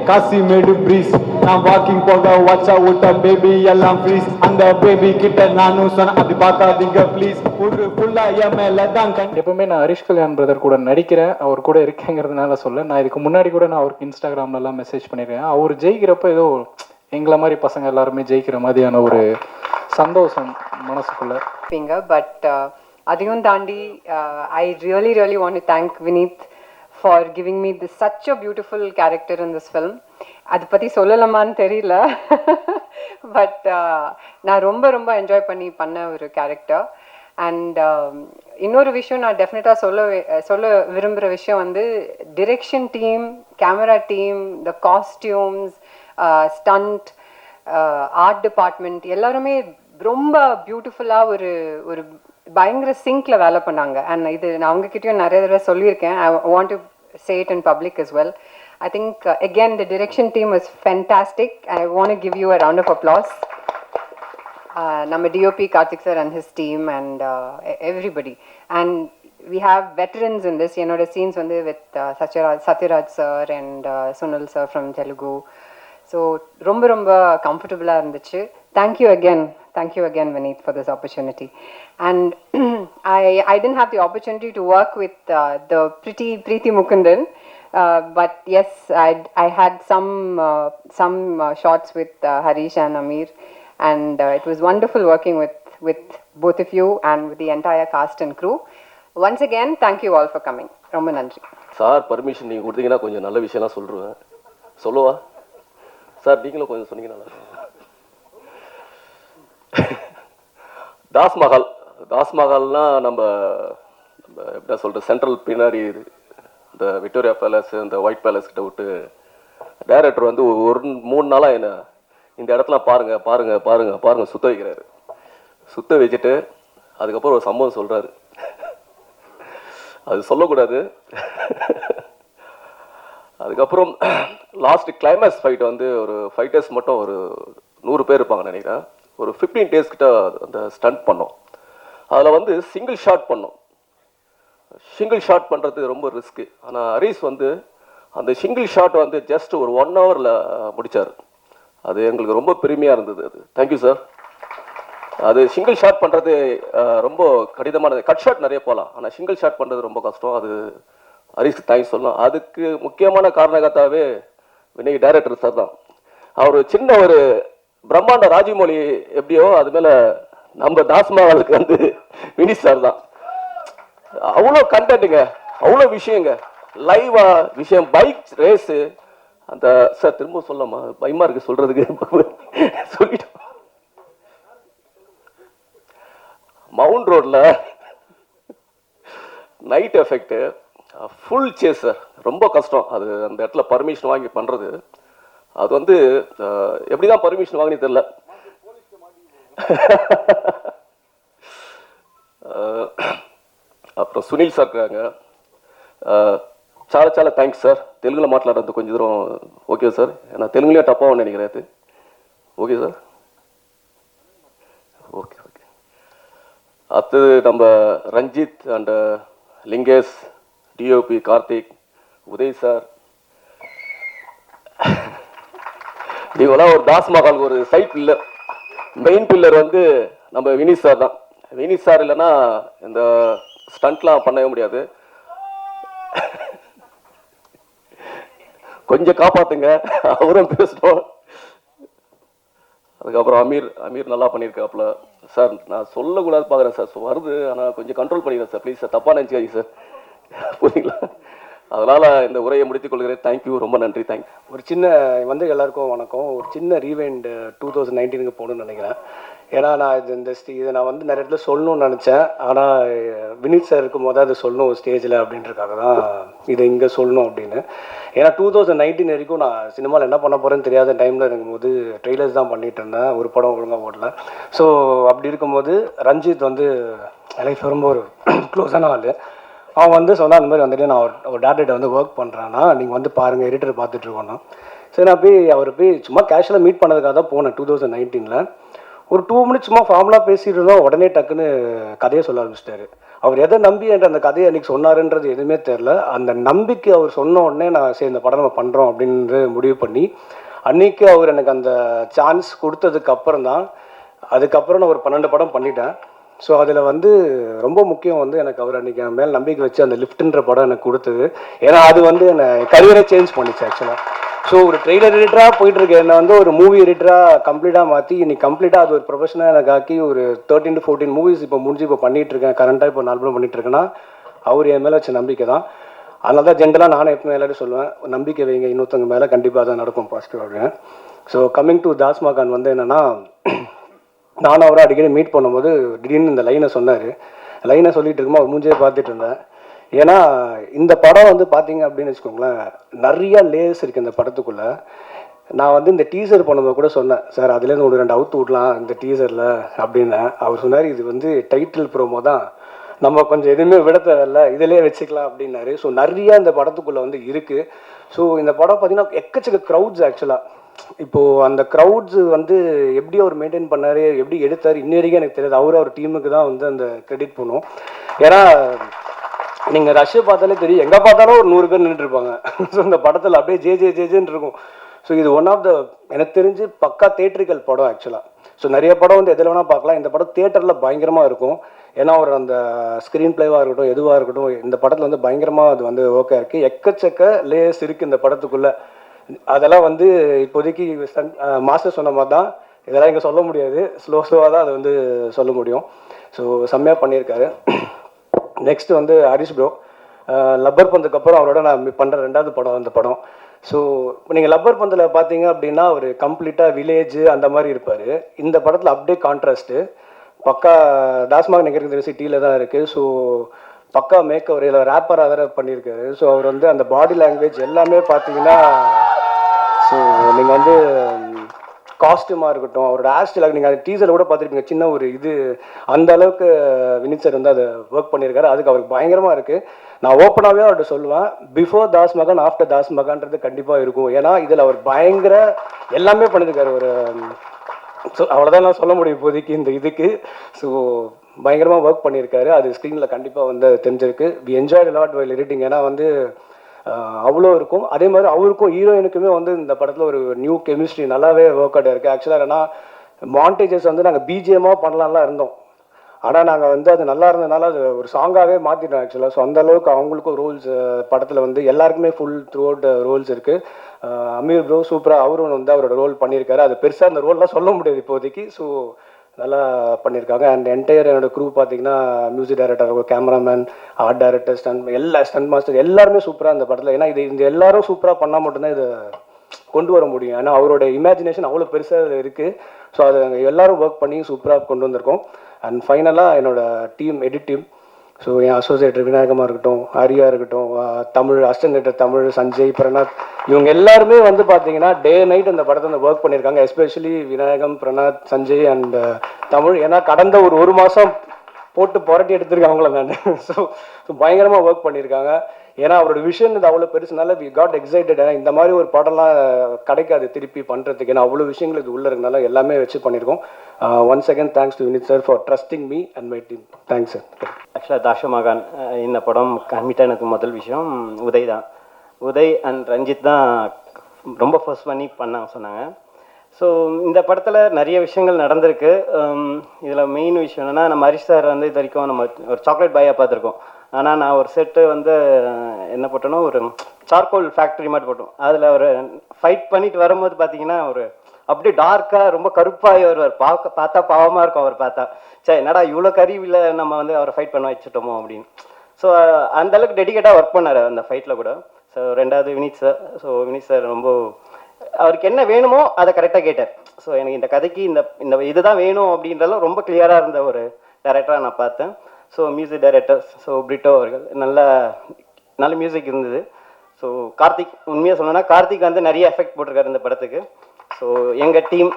Kasimedu breeze நான் walking போக வாட்சா விட்ட பேபி எல்லாம் ப்ளீஸ் அந்த பேபி கிட்ட நானும் சொன்ன அப்படி பார்க்காதீங்க ப்ளீஸ் ஒரு ஃபுல்லா என் மேல தான் எப்பவுமே நான் ஹரிஷ் கல்யாண் பிரதர் கூட நடிக்கிறேன், அவர் கூட இருக்கேங்கிறதுனால சொல்ல. நான் இதுக்கு முன்னாடி கூட நான் அவருக்கு இன்ஸ்டாகிராம்லலாம் மெசேஜ் பண்ணியிருக்கேன். அவர் ஜெயிக்கிறப்ப ஏதோ எங்களை மாதிரி பசங்க எல்லாருமே ஜெயிக்கிற மாதிரியான ஒரு சந்தோஷம் மனசுக்குள்ள. பட் அதையும் தாண்டி I really want to thank Vineeth for giving me such a beautiful character in this film. அது பற்றி சொல்லலாமான்னு தெரியல, பட் நான் ரொம்ப என்ஜாய் பண்ண ஒரு கேரக்டர். அண்ட் இன்னொரு விஷயம் நான் டெஃபினட்டாக சொல்ல விரும்புகிற விஷயம் வந்து direction team, camera team, the costumes, stunt, art department எல்லாருமே ரொம்ப பியூட்டிஃபுல்லாக ஒரு பயங்கர சிங்க்ல வேலை பண்ணாங்க. அண்ட் இது நான் அவங்ககிட்டயும் நிறைய தடவை சொல்லியிருக்கேன். I want to say it in public as well. I think again the direction team was fantastic. I want to give you a round of applause. Nama DOP Karthik sir and his team and everybody. And we have veterans in this, you know, the scenes வந்து with Satyaraj sir and Sunil sir from Telugu. So ரொம்ப comfortable இருந்துச்சு. Thank you again Vineet for this opportunity. And I didn't have the opportunity to work with the pretty Preeti Mukundan, but yes, I had some shots with Harish and Amir, and it was wonderful working with both of you and with the entire cast and crew. Once again, thank you all for coming. ரொம்ப நன்றி sir. Permission நீங்கள் கொடுத்தீங்கன்னா கொஞ்சம் நல்ல விஷயம்லாம் சொல்லுவேன். சொல்லுவா sir, நீங்களும் கொஞ்சம் சொன்னீங்கன்னா நல்லா இருக்கும். தாஸ்மஹால்னா நம்ம எப்படி சொல்கிறது, சென்ட்ரல் பின்னாடி இந்த விக்டோரியா பேலஸ், இந்த ஒயிட் பேலஸ் கிட்ட விட்டு டைரக்டர் வந்து ஒரு 3 நாளாக என்ன இந்த இடத்துல பாருங்க சுத்த வைக்கிறாரு. சுத்த வச்சுட்டு அதுக்கப்புறம் ஒரு சம்பவம் சொல்கிறாரு. அது சொல்லக்கூடாது. அதுக்கப்புறம் லாஸ்ட் கிளைமேக்ஸ் ஃபைட் வந்து ஒரு ஃபைட்டர்ஸ் மட்டும் ஒரு 100 பேர் இருப்பாங்க நினைக்கிறேன். ஒரு 15 days கிட்ட அந்த ஸ்டண்ட் பண்ணோம். அதில் வந்து சிங்கிள் ஷாட் பண்ணோம். சிங்கிள் ஷாட் பண்ணுறது ரொம்ப ரிஸ்க்கு. ஆனால் ஹரிஷ் வந்து அந்த சிங்கிள் ஷாட் வந்து ஜஸ்ட் ஒரு 1 hourல முடித்தார். அது எங்களுக்கு ரொம்ப பெருமையாக இருந்தது. அது தேங்க்யூ சார். அது சிங்கிள் ஷாட் பண்ணுறது ரொம்ப கடினமானது. கட் ஷாட் நிறைய போகலாம், ஆனால் சிங்கிள் ஷாட் பண்ணுறது ரொம்ப கஷ்டம். அது ஹரிஷ்க்கு தேங்க்ஸ் சொல்லலாம். அதுக்கு முக்கியமான காரணகர்த்தாவே வினய் டைரக்டர் சார் தான். அவர் சின்ன ஒரு பிரம்மாண்ட ராஜமௌழி எப்படியோ அது மேலே நம்ம தாஸ்மஹாலுக்கு வந்து வினீத் சார் தான். அவ்வளோ கண்டென்ட்டுங்க, அவ்வளோ விஷயங்க, லைவா விஷயம், பைக் ரேஸு. அந்த சார் திரும்ப சொல்லாமா, பயமா இருக்கு சொல்றதுக்கு. சொல்லிட்டோம். மவுண்ட் ரோட்ல night effect full chase sir, ரொம்ப கஷ்டம். அது அந்த இடத்துல பர்மிஷன் வாங்கி பண்றது. அது வந்து எப்படிதான் பர்மிஷன் வாங்கினு தெரியல. அப்புறம் சுனில் சார் இருக்காங்க. చాలా థ్యాంక్స్ సార్. తెలుగులో మాట్లాడద్దు కొంచెం దూరం. ఓకే సార్, நான் தெலுங்குலயே டப்பாக நினைக்கிறேன். அது ஓகே சார். ஓகே. அடுத்தது நம்ம Ranjith and Lingesh, DOP Karthik, Uday sir. இவங்களாம் ஒரு தாஸ்மஹாலுக்கு ஒரு சைட் பில்லர், மெயின் பில்லர் வந்து நம்ம வினீத் சார் தான். வினீத் சார் இல்லைன்னா இந்த ஸ்டண்ட்லாம் பண்ணவே முடியாது. கொஞ்சம் காப்பாத்துங்க, அவரும் பேசணும். அதுக்கப்புறம் அமீர் நல்லா பண்ணியிருக்காப்புல சார். நான் சொல்லக்கூடாது பார்க்குறேன் சார், வருது, ஆனால் கொஞ்சம் கண்ட்ரோல் பண்ணிக்கிறேன் சார். ப்ளீஸ் சார், தப்பாக நினச்சிக்காதீங்க சார், புரியுங்களா? அதனால் இந்த உரையை முடித்துக் கொள்கிறேன். தேங்க்யூ, ரொம்ப நன்றி. தேங்க்யூ. ஒரு சின்ன வந்து எல்லாருக்கும் வணக்கம். ஒரு சின்ன ரீவைண்ட் 2019 போகணும்னு நினைக்கிறேன். ஏன்னா நான் இதை நான் வந்து நிறைய இடத்துல சொல்லணும்னு நினச்சேன். ஆனால் வினீத் சார் இருக்கும் போது அதை சொல்லணும் ஒரு ஸ்டேஜில் அப்படின்றதுக்காக தான் இதை இங்கே சொல்லணும் அப்படின்னு. ஏன்னா 2019 வரைக்கும் நான் சினிமாவில் என்ன பண்ண போகிறேன்னு தெரியாத டைமில் இருக்கும்போது ட்ரெய்லர்ஸ் தான் பண்ணிகிட்டு இருந்தேன். ஒரு படம் ஒழுங்காக ஓடல. ஸோ அப்படி இருக்கும்போது ரஞ்சித் வந்து லைஃப் ரொம்ப ஒரு க்ளோஸான ஆள். அவன் வந்து சொன்னால் அந்த மாதிரி வந்துட்டு நான் ஒரு டேரக்டர்கிட்ட வந்து ஒர்க் பண்ணுறேன்னா நீங்கள் வந்து பாருங்கள், எடிட்டர் பார்த்துட்ருக்கோன்னா. சரி, நான் போய் சும்மா கேஷுவலாக மீட் பண்ணதுக்காக தான் போனேன் 2019. ஒரு 2 minutes சும்மா ஃபார்முலாக பேசிட்டு இருந்தோம். உடனே டக்குன்னு கதையை சொல்ல ஆரம்பிச்சிட்டாரு. அவர் எதை நம்பி என்ற அந்த கதையை அன்றைக்கி சொன்னாருன்றது எதுவுமே தெரில. அந்த நம்பிக்கை அவர் சொன்ன உடனே நான் சரி இந்த படம் நம்ம பண்ணுறோம் அப்படின்னு முடிவு பண்ணி அன்றைக்கி அவர் எனக்கு அந்த சான்ஸ் கொடுத்ததுக்கு அப்புறம் தான், அதுக்கப்புறம் நான் ஒரு 12 படம் பண்ணிட்டேன். ஸோ அதில் வந்து ரொம்ப முக்கியம் வந்து எனக்கு அவர் அன்றைக்கி என் மேல் நம்பிக்கை வச்சு அந்த லிஃப்ட்டுன்ற படம் எனக்கு கொடுத்தது. ஏன்னா அது வந்து என்னை கரியரை சேஞ்ச் பண்ணிச்சு ஆக்சுவலாக. ஸோ ஒரு ட்ரெய்லர் எடிட்டராக போயிட்டுருக்கு என்னை வந்து ஒரு மூவி எடிட்டராக கம்ப்ளீட்டாக மாற்றி இன்னைக்கு கம்ப்ளீட்டாக அது ஒரு ப்ரொஃபஷனாக எனக்கு ஆக்கி ஒரு 13 to 14 மூவிஸ் இப்போ முடிஞ்சு இப்போ பண்ணிகிட்ருக்கேன். கரண்ட்டாக இப்போ 4 படம் பண்ணிகிட்ருக்கேன்னா அவர் என் மேலே வச்ச நம்பிக்கை தான். அதனால தான் ஜென்ரலாக நானும் எப்பவுமே எல்லாரும் சொல்லுவேன், நம்பிக்கை வைங்க இன்னொருத்தவங்க மேலே, கண்டிப்பாக தான் நடக்கும் பாசிட்டிவ் அப்படின்னு. ஸோ கம்மிங் டு தாஸ்மா கான் வந்து என்னென்னா, நானும் அவரை அடிக்கடி மீட் பண்ணும்போது திடீர்னு இந்த லைனை சொன்னார். லைனை சொல்லிட்டு இருக்கும்போது அவர் மூஞ்சியே பார்த்துட்டு இருந்தேன். ஏன்னா இந்த படம் வந்து பார்த்தீங்க அப்படின்னு வச்சுக்கோங்களேன், நிறையா லேயர்ஸ் இருக்குது இந்த படத்துக்குள்ளே. நான் வந்து இந்த டீசர் பண்ணும்போது கூட சொன்னேன், சார் அதுலேருந்து 1-2 அவுத்து விடலாம் இந்த டீசரில் அப்படின்னு. அவர் சொன்னார், இது வந்து டைட்டில் ப்ரோமோ தான், நம்ம கொஞ்சம் எதுவுமே விட தேவையில்ல, இதிலே வச்சுக்கலாம் அப்படின்னாரு. ஸோ நிறையா இந்த படத்துக்குள்ளே வந்து இருக்குது. ஸோ இந்த படம் பார்த்தீங்கன்னா எக்கச்சக்க க்ரௌட்ஸ் ஆக்சுவலாக. இப்போது அந்த க்ரௌட்ஸு வந்து எப்படி அவர் மெயின்டைன் பண்ணார், எப்படி எடுத்தார், இன்ன வரைக்கும் எனக்கு தெரியாது. அவர் டீமுக்கு தான் வந்து அந்த கிரெடிட் பண்ணும். ஏன்னா நீங்கள் ரஷ்யை பார்த்தாலே தெரியும், எங்கே பார்த்தாலும் ஒரு 100 பேர் நின்றுருப்பாங்க. ஸோ இந்த படத்தில் அப்படியே ஜேன்னு இருக்கும். ஸோ இது ஒன் ஆஃப் த எனக்கு தெரிஞ்சு பக்கா தேட்டரிக்கல் படம் ஆக்சுவலாக. ஸோ நிறைய படம் வந்து எதில் வேணால் பார்க்கலாம், இந்த படம் தேட்டரில் பயங்கரமாக இருக்கும். ஏன்னா ஒரு அந்த ஸ்க்ரீன் பிளேவாக இருக்கட்டும் எதுவாக இருக்கட்டும், இந்த படத்தில் வந்து பயங்கரமாக அது வந்து ஓகே இருக்குது. எக்கச்சக்க லேயர்ஸ் இருக்குது இந்த படத்துக்குள்ளே. அதெல்லாம் வந்து இப்போதைக்கு மாஸ்டர் சொன்ன மாதிரி தான், இதெல்லாம் இங்கே சொல்ல முடியாது, ஸ்லோவாக தான் அதை வந்து சொல்ல முடியும். ஸோ செம்மையாக பண்ணியிருக்காரு. நெக்ஸ்ட் வந்து ஹரிஷ் ப்ரோ, லப்பர் பந்துக்கு அப்புறம் அவரோட நான் பண்ணுற 2வது படம் அந்த படம். ஸோ நீங்கள் லப்பர் பந்தில் பார்த்தீங்க அப்படின்னா அவர் கம்ப்ளீட்டாக வில்லேஜ் அந்த மாதிரி இருப்பார். இந்த படத்தில் அப்படியே கான்ட்ராஸ்ட்டு பக்கா டாஸ்மாக் நகர் சிட்டியில் தான் இருக்குது. ஸோ பக்கா மேக் அவர் இதில் ரேப்பராக வேறு பண்ணியிருக்காரு. ஸோ அவர் வந்து அந்த பாடி லாங்குவேஜ் எல்லாமே பார்த்தீங்கன்னா, ஸோ நீங்கள் வந்து காஸ்டியூமாக இருக்கட்டும், அவரோட ஹேர் ஸ்டைலாக நீங்கள் டீசரில் கூட பார்த்துருப்பீங்க, சின்ன ஒரு இது அந்த அளவுக்கு வினித் சார் வந்து அதை ஒர்க் பண்ணியிருக்காரு. அதுக்கு அவருக்கு பயங்கரமாக இருக்குது. நான் ஓப்பனாகவே அவர்கிட்ட சொல்லுவேன், பிஃபோர் தாஸ் மகான் ஆஃப்டர் தாஸ் மகான்றது கண்டிப்பாக இருக்கும். ஏன்னா இதில் அவர் பயங்கர எல்லாமே பண்ணியிருக்காரு. ஒரு ஸோ அவ்வளோதான் நான் சொல்ல முடியும் இப்போதைக்கு இந்த இதுக்கு. ஸோ பயங்கரமாக ஒர்க் பண்ணியிருக்காரு. அது ஸ்க்ரீனில் கண்டிப்பாக வந்து தெரிஞ்சிருக்கு. We enjoyed lot while editing. ஏன்னா வந்து அவ்வளோ இருக்கும். அதே மாதிரி அவருக்கும் ஹீரோயினுக்குமே வந்து இந்த படத்தில் ஒரு நியூ கெமிஸ்ட்ரி நல்லாவே ஒர்க் அவுட் இருக்குது. ஆக்சுவலாக ஏன்னா மாண்டேஜஸ் வந்து நாங்கள் பிஜிஎம்மாக பண்ணலாம்லாம் இருந்தோம். ஆனால் நாங்கள் வந்து அது நல்லா இருந்ததுனால அது ஒரு சாங்காகவே மாற்றிட்டோம் ஆக்சுவலாக. ஸோ அந்தளவுக்கு அவங்களுக்கும் ரோல்ஸ் படத்தில் வந்து எல்லாருக்குமே ஃபுல் த்ரூ அவுட் ரோல்ஸ் இருக்குது. அமீர் ப்ரோ சூப்பராக அவரும் வந்து அவரோட ரோல் பண்ணியிருக்காரு. அது பெருசாக அந்த ரோல்லாம் சொல்ல முடியாது இப்போதைக்கு. ஸோ நல்லா பண்ணியிருக்காங்க. அண்ட் என்டையர் என்னோட க்ரூ பார்த்தீங்கன்னா, music director, cameraman, art director, stunt master எல்லாருமே சூப்பராக இந்த படத்தில். ஏன்னா இது இந்த எல்லாரும் சூப்பராக பண்ணால் மட்டும்தான் இதை கொண்டு வர முடியும். ஏன்னா அவரோட இமேஜினேஷன் அவ்வளோ பெருசாக இருக்குது. ஸோ அதை நாங்கள் எல்லோரும் ஒர்க் பண்ணி சூப்பராக கொண்டு வந்திருக்கோம். அண்ட் ஃபைனலாக என்னோட டீம், எடிட் டீம், ஸோ என் அசோசியேட்டர் விநாயகமாக இருக்கட்டும், ஹரியா இருக்கட்டும், தமிழ் அசிஸ்டன்ட் தமிழ், சஞ்சய், பிரணாத், இவங்க எல்லாருமே வந்து பார்த்தீங்கன்னா டே நைட் அந்த படத்தை வந்து ஒர்க் பண்ணியிருக்காங்க. Especially Vinayakam, Pranath, Sanjay and Tamil. ஏன்னா கடந்த ஒரு மாதம் போட்டு புரட்டி எடுத்திருக்கேன் அவங்கள நான். ஸோ பயங்கரமாக ஒர்க் பண்ணியிருக்காங்க. ஏன்னா அவரோட விஷன் இது அவ்வளோ பெருசுனால வி காட் எக்ஸைட்டட். ஏன்னா இந்த மாதிரி ஒரு படம்லாம் கிடைக்காது திருப்பி பண்ணுறதுக்கு. ஏன்னா அவ்வளோ விஷயங்கள் இது உள்ளே இருக்கனால எல்லாமே வச்சு பண்ணியிருக்கோம். Once again thanks to Vineeth sir for trusting me and my team. Thanks sir. ஆக்சுவலாக தாஷமகான் இந்த படம் கம்மிட்டாக எனக்கு முதல் விஷயம் உதய் தான். உதய் அண்ட் ரஞ்சித் தான் ரொம்ப ஃபர்ஸ்ட் பண்ணாங்க சொன்னாங்க. ஸோ இந்த படத்தில் நிறைய விஷயங்கள் நடந்திருக்கு. இதில் மெயின் விஷயம் என்னென்னா, நம்ம ஹரிஷ் சார் வந்து இது வரைக்கும் நம்ம ஒரு சாக்லேட் பாயாக பார்த்துருக்கோம். ஆனால் நான் ஒரு செட்டு வந்து என்ன போட்டோன்னா, ஒரு சார்கோல் ஃபேக்ட்ரி மாதிரி போட்டோம். அதில் ஒரு ஃபைட் பண்ணிட்டு வரும்போது பார்த்தீங்கன்னா ஒரு அப்படியே டார்க்காக ரொம்ப கருப்பாகி வருவார். பார்த்தா பாவமாக இருக்கும் அவர் பார்த்தா. சரி என்னடா இவ்வளோ கருவியில் நம்ம வந்து அவரை ஃபைட் பண்ண வச்சுட்டோமோ அப்படின்னு. ஸோ அந்தளவுக்கு டெடிகேட்டாக ஒர்க் பண்ணார் அந்த ஃபைட்டில் கூட. ஸோ 2வது Vineeth sir. So Vineeth sir ரொம்ப அவருக்கு என்ன வேணுமோ அதை கரெக்டாக கேட்டார். ஸோ எனக்கு இந்த கதைக்கு இந்த இதுதான் வேணும் அப்படின்றதும் ரொம்ப கிளியராக இருந்த ஒரு டைரக்டராக நான் பார்த்தேன். ஸோ மியூசிக் டைரக்டர் பிரிட்டோ அவர்கள் நல்ல மியூசிக் இருந்தது. ஸோ கார்த்திக், உண்மையாக சொல்லணும்னா கார்த்திக் வந்து நிறைய எஃபெக்ட் போட்டிருக்காரு இந்த படத்துக்கு. ஸோ எங்கள் team,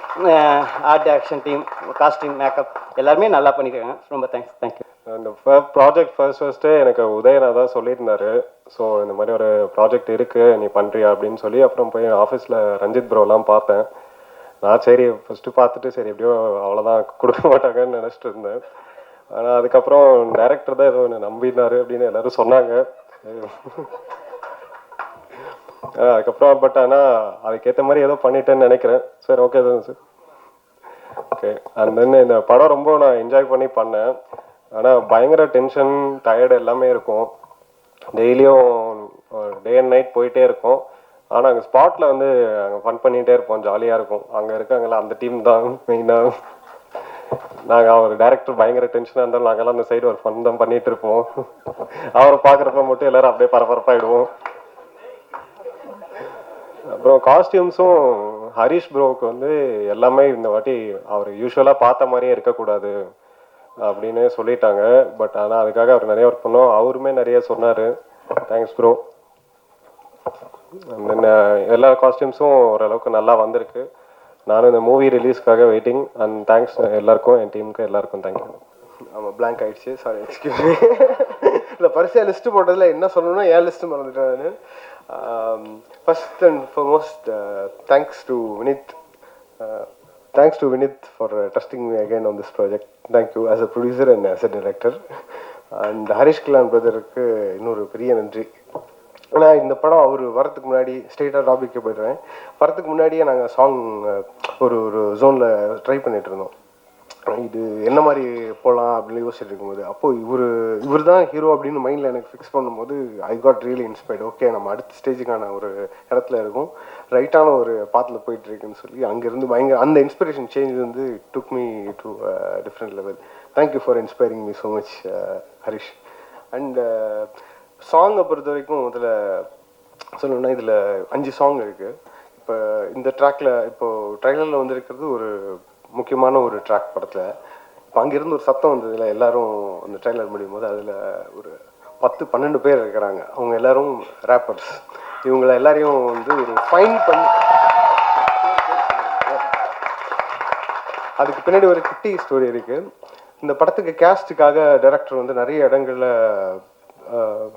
art action team, costume, makeup எல்லாருமே நல்லா பண்ணியிருக்காங்க. ரொம்ப தேங்க்யூ. இந்த ப்ராஜெக்ட் ஃபர்ஸ்ட்டு எனக்கு உதயனா தான் சொல்லியிருந்தாரு. ஸோ இந்த மாதிரி ஒரு ப்ராஜெக்ட் இருக்குது, நீ பண்ணுறியா அப்படின்னு சொல்லி. அப்புறம் போய் ஆஃபீஸில் ரஞ்சித் ப்ரோலாம் பார்த்தேன். நான் சரி ஃபஸ்ட்டு பார்த்துட்டு சரி எப்படியோ அவ்வளோதான் கொடுக்க மாட்டாங்கன்னு நினச்சிட்டு இருந்தேன். ஆனால் அதுக்கப்புறம் டைரக்டர் தான் ஏதோ என்னை நம்பினாரு அப்படின்னு எல்லாரும் சொன்னாங்க. அதுக்கப்புறம் பட் ஆனால் அதுக்கேற்ற மாதிரி ஏதோ பண்ணிட்டேன்னு நினைக்கிறேன். சார் ஓகே தான் சார். ஓகே. அண்ட் தென் இந்த படம் ரொம்ப நான் என்ஜாய் பண்ணி பண்ணேன். ஆனால் பயங்கர டென்ஷன், டயர்டு எல்லாமே இருக்கும். டெய்லியும் டே அண்ட் நைட் போயிட்டே இருக்கும். ஆனால் அங்கே ஸ்பாட்டில் வந்து அங்கே ஃபன் பண்ணிகிட்டே இருப்போம், ஜாலியாக இருக்கும். அங்கே இருக்காங்களா அந்த டீம் தான் மெயினாக. நாங்கள் அவர் டைரக்டர் பயங்கர டென்ஷனாக இருந்தாலும் நாங்கள்லாம் அந்த சைடு ஒரு ஃபன் தான் பண்ணிகிட்டு இருப்போம். அவரை பார்க்குறப்ப மட்டும் எல்லோரும் அப்படியே பரபரப்பாயிடுவோம். அப்புறம் காஸ்டியூம்ஸும் ஹரிஷ் ப்ரோவுக்கு வந்து எல்லாமே இந்த வாட்டி அவர் யூஸ்வலாக பார்த்த மாதிரியே இருக்கக்கூடாது அப்படின்னு சொல்லிட்டாங்க. பட் ஆனால் அதுக்காக அவர் நிறைய ஒர்க் பண்ணோம். அவருமே நிறைய சொன்னார். Thanks bro. தென் எல்லா காஸ்டியூம்ஸும் ஓரளவுக்கு நல்லா வந்திருக்கு. நானும் இந்த மூவி ரிலீஸ்க்காக வெயிட்டிங். அண்ட் தேங்க்ஸ் எல்லாருக்கும், என் டீமுக்கு எல்லாருக்கும் தேங்க்யூ. ஆமாம், பிளாங்க் ஆகிடுச்சு, சாரி, எக்ஸ்கியூஸ். இல்லை, பரிசையாக லிஸ்ட்டு போட்டதில் என்ன சொல்லணும்னா ஏன் லிஸ்ட்டு மறந்துட்டேன் நான். First and foremost thanks to Vineeth. Thanks to Vinith for trusting me again on this project. Thank you as a producer and as a director. And Harish Kilan பிரதருக்கு இன்னொரு பெரிய நன்றி. ஆனால் இந்த படம் அவர் வரத்துக்கு முன்னாடி ஸ்ட்ரெயிட்டாக டாபிக்கு போய்டுறேன். வரத்துக்கு முன்னாடியே நாங்கள் சாங் ஒரு ஜோனில் ட்ரை பண்ணிட்டு இருந்தோம். இது என்ன மாதிரி போகலாம் அப்படின்னு யோசிச்சுட்டு இருக்கும்போது அப்போது இவர் தான் ஹீரோ அப்படின்னு மைண்டில் எனக்கு ஃபிக்ஸ் பண்ணும்போது I got really inspired. Okay, நம்ம அடுத்த ஸ்டேஜுக்கான ஒரு இடத்துல இருக்கும், ரைட்டான ஒரு பாத்தில் போயிட்டுருக்குன்னு சொல்லி அங்கேருந்து பயங்கர அந்த இன்ஸ்பிரேஷன் சேஞ்ச் வந்து took me to different level. Thank you for inspiring me so much Harish. And சாங்கை பொறுத்த வரைக்கும் இதில் சொல்லணும்னா இதில் 5 சாங் இருக்குது. இப்போ இந்த ட்ராக்கில் இப்போது ட்ரைலரில் வந்துருக்கிறது ஒரு முக்கியமான ஒரு ட்ராக் படத்தில். இப்போ அங்கேருந்து ஒரு சத்தம் வந்ததில்ல, எல்லாரும் அந்த ட்ரைலர் முடியும் போது அதில் ஒரு 10-12 பேர் இருக்கிறாங்க. அவங்க எல்லாரும் ரேப்பர்ஸ். இவங்களை எல்லாரையும் வந்து ஒரு ஃபைன் பண்ணி அதுக்கு பின்னாடி ஒரு குட்டி ஸ்டோரி இருக்குது. இந்த படத்துக்கு கேஸ்ட்டுக்காக டைரக்டர் வந்து நிறைய இடங்களில்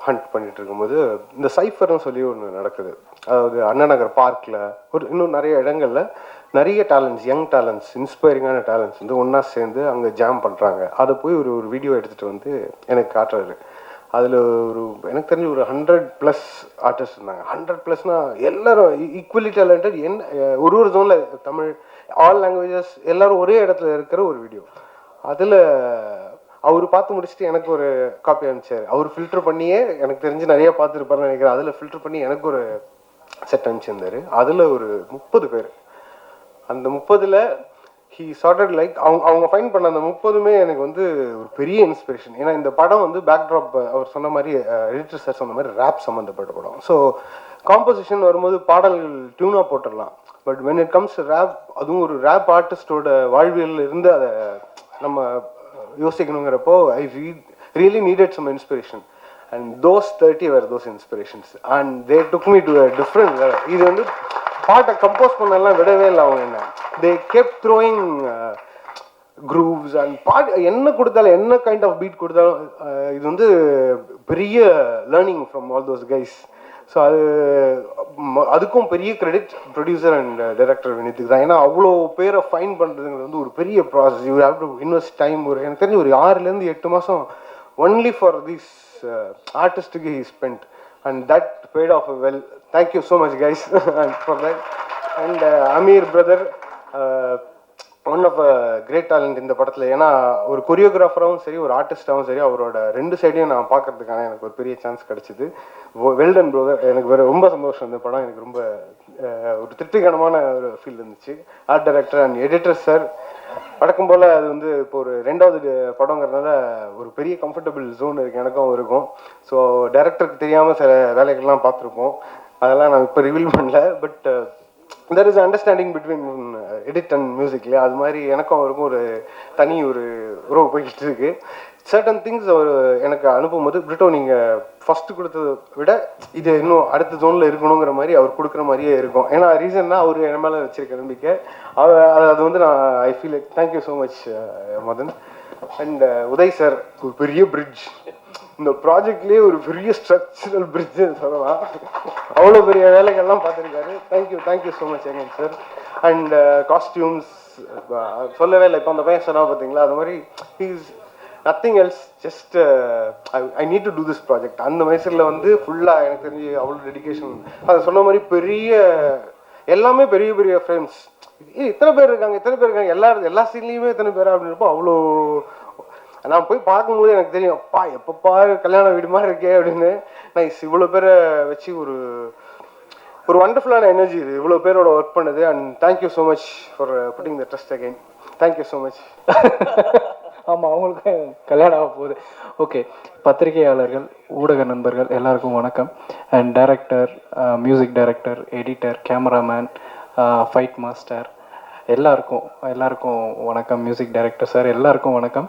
ஹண்ட் பண்ணிட்டு இருக்கும்போது இந்த சைஃபர்னு சொல்லி ஒன்று நடக்குது. அதாவது அண்ணா நகர் பார்க்கில் இன்னும் நிறைய இடங்களில் நிறைய டேலண்ட்ஸ், யங் டேலண்ட்ஸ், இன்ஸ்பைரிங்கான டேலண்ட்ஸ் வந்து ஒன்றா சேர்ந்து அங்கே ஜாம் பண்ணுறாங்க. அதை போய் ஒரு வீடியோ எடுத்துகிட்டு வந்து எனக்கு காட்டுறாரு. அதில் எனக்கு தெரிஞ்ச ஒரு 100+ ஆர்டிஸ்ட் இருந்தாங்க. 100+னா எல்லாரும் ஈக்குவலி டேலண்டட். ஒரு ஜோனில் தமிழ், ஆல் லாங்குவேஜஸ் எல்லாரும் ஒரே இடத்துல இருக்கிற ஒரு வீடியோ. அதில் அவர் பார்த்து முடிச்சுட்டு எனக்கு ஒரு காப்பி அனுப்பிச்சார். அவர் ஃபில்டர் பண்ணியே எனக்கு தெரிஞ்சு நிறைய பார்த்துருப்பாருன்னு நினைக்கிறேன். அதில் ஃபில்டர் பண்ணி எனக்கு ஒரு செட் அனுப்பிச்சிருந்தார். அதில் ஒரு 30 பேர். அந்த 30ல் ஹீ சார்டட் லைக் அவங்க ஃபைன் பண்ண அந்த 30மே எனக்கு வந்து ஒரு பெரிய இன்ஸ்பிரேஷன். ஏன்னா இந்த படம் வந்து பேக்ட்ராப் அவர் சொன்ன மாதிரி, எடிட்டர் சார் சொன்ன மாதிரி ரேப் சம்மந்தப்பட்ட படம். ஸோ காம்போசிஷன் வரும்போது பாடல்கள் டியூனாக போட்டுடலாம். But when it comes to rap, அதுவும் ஒரு ரேப் ஆர்டிஸ்டோட வாழ்வியல் இருந்து அதை நம்ம யோசிக்கணுங்கிறப்போ I really needed some inspiration. And those 30 were those inspirations and they took me to a different level. இது வந்து பாட்டை கம்போஸ் பண்ணலாம் விடவே இல்லை அவங்க. என்ன they kept throwing grooves and பாட்டு என்ன கொடுத்தாலும், என்ன கைண்ட் ஆஃப் பீட் கொடுத்தாலும் இது வந்து பெரிய learning from all those guys. So அதுக்கும் பெரிய கிரெடிட் ப்ரொடியூசர் அண்ட் டைரக்டர் வினித்துக்கு தான். ஏன்னா அவ்வளோ பேரை ஃபைன் பண்ணுறதுங்கிறது வந்து ஒரு பெரிய process. You have to invest time. எனக்கு தெரிஞ்சு ஒரு 6 to 8 மாதம் ஒன்லி ஃபார் தீஸ் ஆர்டிஸ்ட்டுக்கு he spend and that paid off well. Thank you so much guys for that. And Ameer brother one of a great talent இந்த படத்தில். ஏன்னா ஒரு கொரியோகிராஃபராகவும் சரி, ஒரு ஆர்டிஸ்டாகவும் சரி, அவரோட 2 சைடையும் நான் பார்க்கறதுக்கான எனக்கு ஒரு பெரிய சான்ஸ் கிடச்சிது. Well done brother. எனக்கு ரொம்ப சந்தோஷம். இந்த படம் எனக்கு ரொம்ப ஒரு திருப்திகரமான ஒரு ஃபீல் இருந்துச்சு. Art director and editor sir வழக்கம் போல் அது வந்து இப்போ ஒரு 2வது படங்கிறதுனால ஒரு பெரிய கம்ஃபர்டபுள் ஜோன் இருக்குது எனக்கும் இருக்கும். ஸோ டைரக்டருக்கு தெரியாமல் சில வேலைகள்லாம் பார்த்துருப்போம். அதெல்லாம் நான் இப்போ ரிவீல் பண்ணல. But there is understanding between edit and music இல்லையா? அது மாதிரி எனக்கும் அவருக்கும் ஒரு தனி ஒரு உறவு போய்கிட்டு இருக்கு. சர்டன் திங்ஸ் அவர் எனக்கு அனுப்பும்போது, பிரிட்டோ நீங்கள் ஃபஸ்ட்டு கொடுத்ததை விட இது இன்னும் அடுத்த ஜோனில் இருக்கணுங்கிற மாதிரி அவர் கொடுக்குற மாதிரியே இருக்கும். ஏன்னா ரீசன்னா அவர் என் மேலே வச்சிருக்க நம்பிக்கை. அது வந்து நான் I feel like thank you so much Madhan. And Uday sir ஒரு பெரிய பிரிட்ஜ் இந்த ப்ராஜெக்ட்லேயே, ஒரு பெரிய ஸ்ட்ரக்சரல் பிரிட்ஜு சொல்லலாம். அவ்வளோ பெரிய வேலைகள்லாம் பார்த்துருக்காரு. Thank you so much again sir. And costumes சொல்லவே இல்லை. இப்போ அந்த பையன் சொன்னா பார்த்தீங்களா, அது மாதிரி nothing else, just I need to do this project. அந்த வயசில் வந்து ஃபுல்லாக எனக்கு தெரிஞ்சு அவ்வளோ டெடிகேஷன். அதை சொன்ன மாதிரி எல்லாமே பெரிய பெரிய ஃப்ரேம்ஸ். இத்தனை பேர் இருக்காங்க எல்லா சீன்லேயுமே இத்தனை பேர் அப்படின்னு இருப்போம். அவ்வளோ நான் போய் பார்க்கும்போது எனக்கு தெரியும், அப்பா எப்பப்பா கல்யாண வீடு மாதிரி இருக்கே அப்படின்னு. நைஸ், இவ்வளோ பேரை வச்சு ஒரு வண்டர்ஃபுல்லான எனர்ஜி இது, இவ்வளோ பேரோட ஒர்க் பண்ணுது. And thank you so much for pudding the trust again. Thank you so much. ஆமாம், அவங்களுக்கு கல்யாணம் ஆக போகுது. ஓகே, பத்திரிகையாளர்கள், ஊடக நண்பர்கள் எல்லாருக்கும் வணக்கம். And director, music director, editor, cameraman, fight master எல்லாருக்கும் வணக்கம். மியூசிக் டைரக்டர் சார் எல்லாருக்கும் வணக்கம்.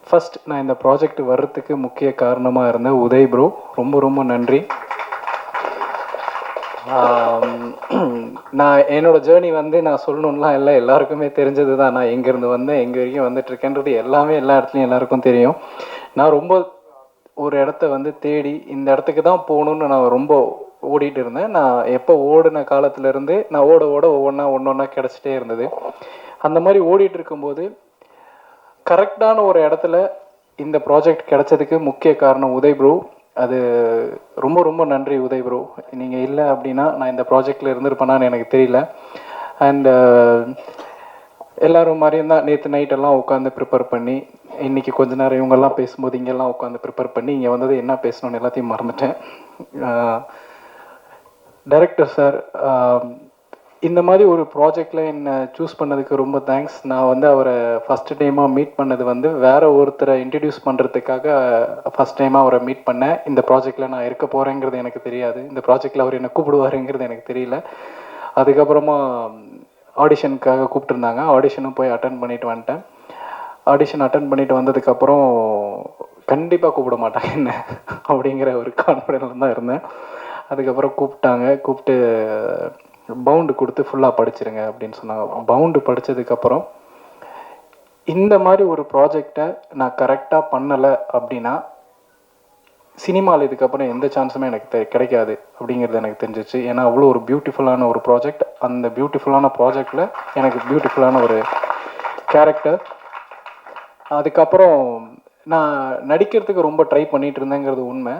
ஃபர்ஸ்ட், நான் இந்த ப்ராஜெக்ட் வர்றதுக்கு முக்கிய காரணமாக இருந்த உதய் ப்ரோ, ரொம்ப ரொம்ப நன்றி. நான் என்னோட ஜேர்னி வந்து நான் சொல்லணும்லாம் இல்லை, எல்லாருக்குமே தெரிஞ்சது தான். நான் எங்கேருந்து வந்தேன், எங்கே வரைக்கும் வந்துட்டுருக்கேன்றது எல்லாமே எல்லா இடத்துலையும் எல்லாருக்கும் தெரியும். நான் ரொம்ப ஒரு இடத்த வந்து தேடி இந்த இடத்துக்கு தான் போகணுன்னு நான் ரொம்ப ஓடிட்டு இருந்தேன். நான் எப்போ ஓடின காலத்துலேருந்து நான் ஓட ஒவ்வொன்றா கிடச்சிட்டே இருந்தது. அந்த மாதிரி ஓடிட்டு இருக்கும்போது கரெக்டான ஒரு இடத்துல இந்த ப்ராஜெக்ட் கிடைச்சதுக்கு முக்கிய காரணம் உதய் ப்ரோ. அது ரொம்ப ரொம்ப நன்றி உதய் ப்ரோ. நீங்கள் இல்லை அப்படின்னா நான் இந்த ப்ராஜெக்டில் இருந்திருப்பேனான்னு எனக்கு தெரியல. அண்ட் எல்லோரும் மாதிரியும் தான் நேற்று நைட்டெல்லாம் உட்காந்து ப்ரிப்பேர் பண்ணி, இன்றைக்கி கொஞ்ச நேரம் இவங்கெல்லாம் பேசும்போது இங்கெல்லாம் உட்காந்து ப்ரிப்பேர் பண்ணி இங்கே வந்தது என்ன பேசணுன்னு எல்லாத்தையும் மறந்துட்டேன். டைரக்டர் சார், இந்த மாதிரி ஒரு ப்ராஜெக்டில் என்னை சூஸ் பண்ணதுக்கு ரொம்ப தேங்க்ஸ். நான் வந்து அவரை ஃபஸ்ட்டு டைமாக மீட் பண்ணது வந்து வேறு ஒருத்தரை இன்ட்ரடியூஸ் பண்ணுறதுக்காக ஃபஸ்ட் டைமாக அவரை மீட் பண்ணேன். இந்த ப்ராஜெக்டில் நான் இருக்க போகிறேங்கிறது எனக்கு தெரியாது, இந்த ப்ராஜெக்டில் அவர் என்னை கூப்பிடுவாருங்கிறது எனக்கு தெரியல. அதுக்கப்புறமா ஆடிஷனுக்காக கூப்பிட்டுருந்தாங்க, ஆடிஷனும் போய் அட்டன் பண்ணிட்டு வந்துட்டேன். ஆடிஷன் அட்டன் பண்ணிட்டு வந்ததுக்கப்புறம் கண்டிப்பாக கூப்பிட மாட்டாங்க என்ன அப்படிங்கிற ஒரு கான்ஃபிடென்ஸில் தான் இருந்தேன். அதுக்கப்புறம் கூப்பிட்டு பவுண்டு கொடுத்து ஃபுல்லாக படிச்சிருங்க அப்படின்னு சொன்னாங்க. பவுண்டு படித்ததுக்கப்புறம் இந்த மாதிரி ஒரு ப்ராஜெக்டை நான் கரெக்டாக பண்ணலை அப்படின்னா சினிமாவில் இதுக்கப்புறம் எந்த சான்ஸுமே எனக்கு கிடைக்காது அப்படிங்கிறது எனக்கு தெரிஞ்சிச்சு. ஏன்னா அவ்வளோ ஒரு பியூட்டிஃபுல்லான ஒரு ப்ராஜெக்ட். அந்த பியூட்டிஃபுல்லான ப்ராஜெக்டில் எனக்கு பியூட்டிஃபுல்லான ஒரு கேரக்டர். அதுக்கப்புறம் நான் நடிக்கிறதுக்கு ரொம்ப ட்ரை பண்ணிகிட்டு இருந்தேங்கிறது உண்மை.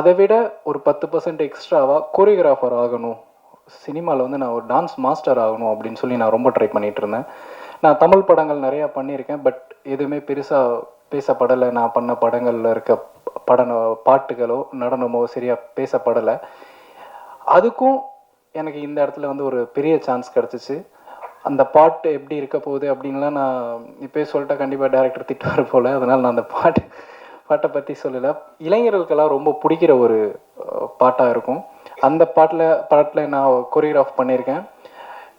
அதை விட ஒரு 10% எக்ஸ்ட்ராவாக கோரியோகிராஃபர் ஆகணும், சினிமாவில் வந்து நான் ஒரு டான்ஸ் மாஸ்டர் ஆகணும் அப்படின்னு சொல்லி நான் ரொம்ப ட்ரை பண்ணிகிட்டு இருந்தேன். நான் தமிழ் படங்கள் நிறையா பண்ணியிருக்கேன், பட் எதுவுமே பெருசாக பேசப்படலை. நான் பண்ண படங்களில் இருக்க பாட்டுகளோ நடனமோ சரியாக பேசப்படலை. அதுக்கும் எனக்கு இந்த இடத்துல வந்து ஒரு பெரிய சான்ஸ் கிடச்சிச்சு. அந்த பாட்டு எப்படி இருக்க போகுது அப்படின்லாம் நான் இப்போயே சொல்லிட்டேன், கண்டிப்பாக டைரக்டர் திட்டுவார் போல். அதனால் நான் அந்த பாட்டை பற்றி சொல்லலை. இளைஞர்களுக்கெல்லாம் ரொம்ப பிடிக்கிற ஒரு பாட்டாக இருக்கும். அந்த பாட்டில் நான் கொரியோகிராஃப் பண்ணியிருக்கேன்.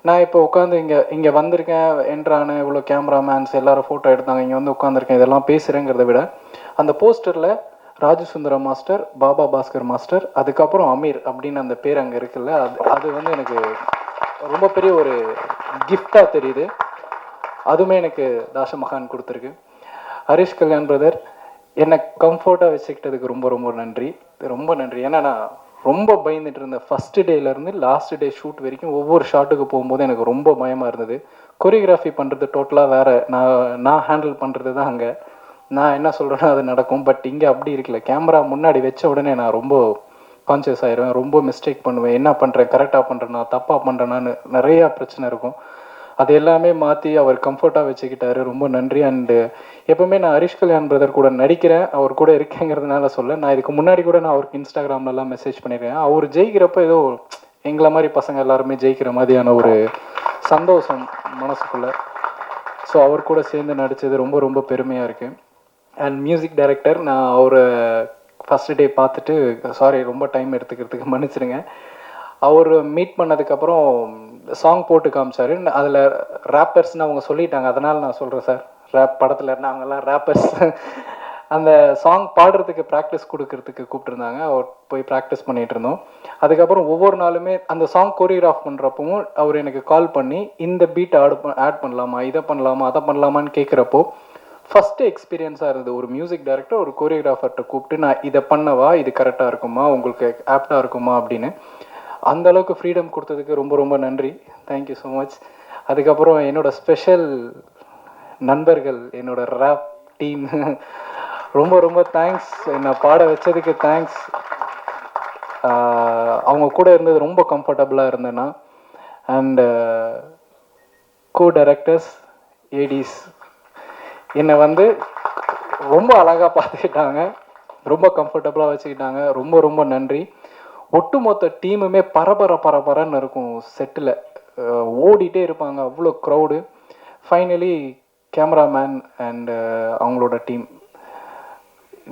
நான் இப்போ உட்காந்து இங்கே வந்திருக்கேன், என்ட்ரான இவ்வளோ கேமராமேன்ஸ் எல்லோரும் ஃபோட்டோ எடுத்தாங்க, இங்கே வந்து உட்காந்துருக்கேன், இதெல்லாம் பேசுகிறேங்கிறத விட அந்த போஸ்டரில் ராஜசுந்தரம் மாஸ்டர், பாபா பாஸ்கர் மாஸ்டர், அதுக்கப்புறம் அமீர் அப்படின்னு அந்த பேர் அங்கே இருக்குல்ல, அது வந்து எனக்கு ரொம்ப பெரிய ஒரு கிஃப்டாக தெரியுது. அதுவுமே எனக்கு தாஷமகான் கொடுத்துருக்கு. ஹரிஷ் கல்யாண் பிரதர் என்னை கம்ஃபர்ட்டாக வச்சுக்கிட்டதுக்கு ரொம்ப ரொம்ப நன்றி, ரொம்ப நன்றி. ஏன்னா நான் ரொம்ப பயந்துட்டு இருந்தேன். ஃபஸ்ட்டு டேலேருந்து லாஸ்ட் டே ஷூட் வரைக்கும் ஒவ்வொரு ஷாட்டுக்கு போகும்போது எனக்கு ரொம்ப பயமாக இருந்தது. கொரியோகிராஃபி பண்ணுறது டோட்டலாக வேறு, நான் ஹேண்டில் பண்ணுறது தான் அங்கே. நான் என்ன சொல்கிறேன்னா அது நடக்கும். பட் இங்கே அப்படி இருக்கல. கேமரா முன்னாடி வச்ச உடனே நான் ரொம்ப கான்சியஸ் ஆயிடுவேன், ரொம்ப மிஸ்டேக் பண்ணுவேன், என்ன பண்ணுறேன், கரெக்டாக பண்ணுறேன்னா தப்பாக பண்ணுறேன்னான்னு நிறையா பிரச்சனை இருக்கும். அது எல்லாமே மாற்றி அவர் கம்ஃபர்ட்டாக வச்சுக்கிட்டாரு, ரொம்ப நன்றி. அண்டு எப்போவுமே நான் ஹரிஷ் கல்யாண் பிரதர் கூட நடிக்கிறேன், அவர் கூட இருக்கேங்கிறதுனால சொல்ல. நான் இதுக்கு முன்னாடி கூட நான் அவருக்கு இன்ஸ்டாகிராம்லலாம் மெசேஜ் பண்ணியிருக்கேன். அவர் ஜெயிக்கிறப்ப ஏதோ எங்களை மாதிரி பசங்க எல்லாருமே ஜெயிக்கிற மாதிரியான ஒரு சந்தோஷம் மனசுக்குள்ளே. ஸோ அவர் கூட சேர்ந்து நடித்தது ரொம்ப ரொம்ப பெருமையாக இருக்குது. அண்ட் மியூசிக் டைரக்டர், நான் அவரை ஃபஸ்ட்டு டே பார்த்துட்டு, சாரி ரொம்ப டைம் எடுத்துக்கிறதுக்கு மன்னிச்சிடுங்க. அவர் மீட் பண்ணதுக்கப்புறம் சாங் போட்டு காமிச்சார். அதில் ரேப்பர்ஸ்ன்னு அவங்க சொல்லிட்டாங்க, அதனால் நான் சொல்கிறேன் சார், ரேப் படத்தில் நாங்கள்லாம் ரேப்பர்ஸ். அந்த சாங் பாடுறதுக்கு ப்ராக்டிஸ் கொடுக்கறதுக்கு கூப்பிட்டுருந்தாங்க. அவர் போய் ப்ராக்டிஸ் பண்ணிகிட்டு இருந்தோம். அதுக்கப்புறம் ஒவ்வொரு நாளுமே அந்த சாங் கோரியோகிராஃப் பண்ணுறப்பவும் அவர் எனக்கு கால் பண்ணி இந்த பீட் ஆட் பண்ணலாமா, இதை பண்ணலாமா, அதை பண்ணலாமான்னு கேட்குறப்போ ஃபஸ்ட்டு எக்ஸ்பீரியன்ஸாக இருந்தது. ஒரு மியூசிக் டைரக்டர் ஒரு கோரியோகிராஃபர்கிட்ட கூப்பிட்டு நான் இதை பண்ணவா, இது கரெக்டாக இருக்குமா, உங்களுக்கு ஆப்டாக இருக்குமா அப்படின்னு அந்த அளவுக்கு ஃப்ரீடம் கொடுத்ததுக்கு ரொம்ப ரொம்ப நன்றி. Thank you so much. அதுக்கப்புறம் என்னோடய ஸ்பெஷல் நண்பர்கள், என்னோடய ரேப் டீம் ரொம்ப ரொம்ப தேங்க்ஸ். என்னை பாட வச்சதுக்கு தேங்க்ஸ். அவங்க கூட இருந்தது ரொம்ப கம்ஃபர்டபுளாக இருந்தேன்னா. அண்டு கோ டைரக்டர்ஸ், ஏடிஸ் என்னை வந்து ரொம்ப அழகாக பார்த்துக்கிட்டாங்க, ரொம்ப கம்ஃபர்டபுளாக வச்சுக்கிட்டாங்க. ரொம்ப ரொம்ப நன்றி. ஒட்டுமொத்த டீமுமே பரபரன்னு இருக்கும் செட்டில், ஓடிட்டே இருப்பாங்க, அவ்வளோ க்ரௌடு. ஃபைனலி கேமராமேன் அண்ட் அவங்களோட டீம்,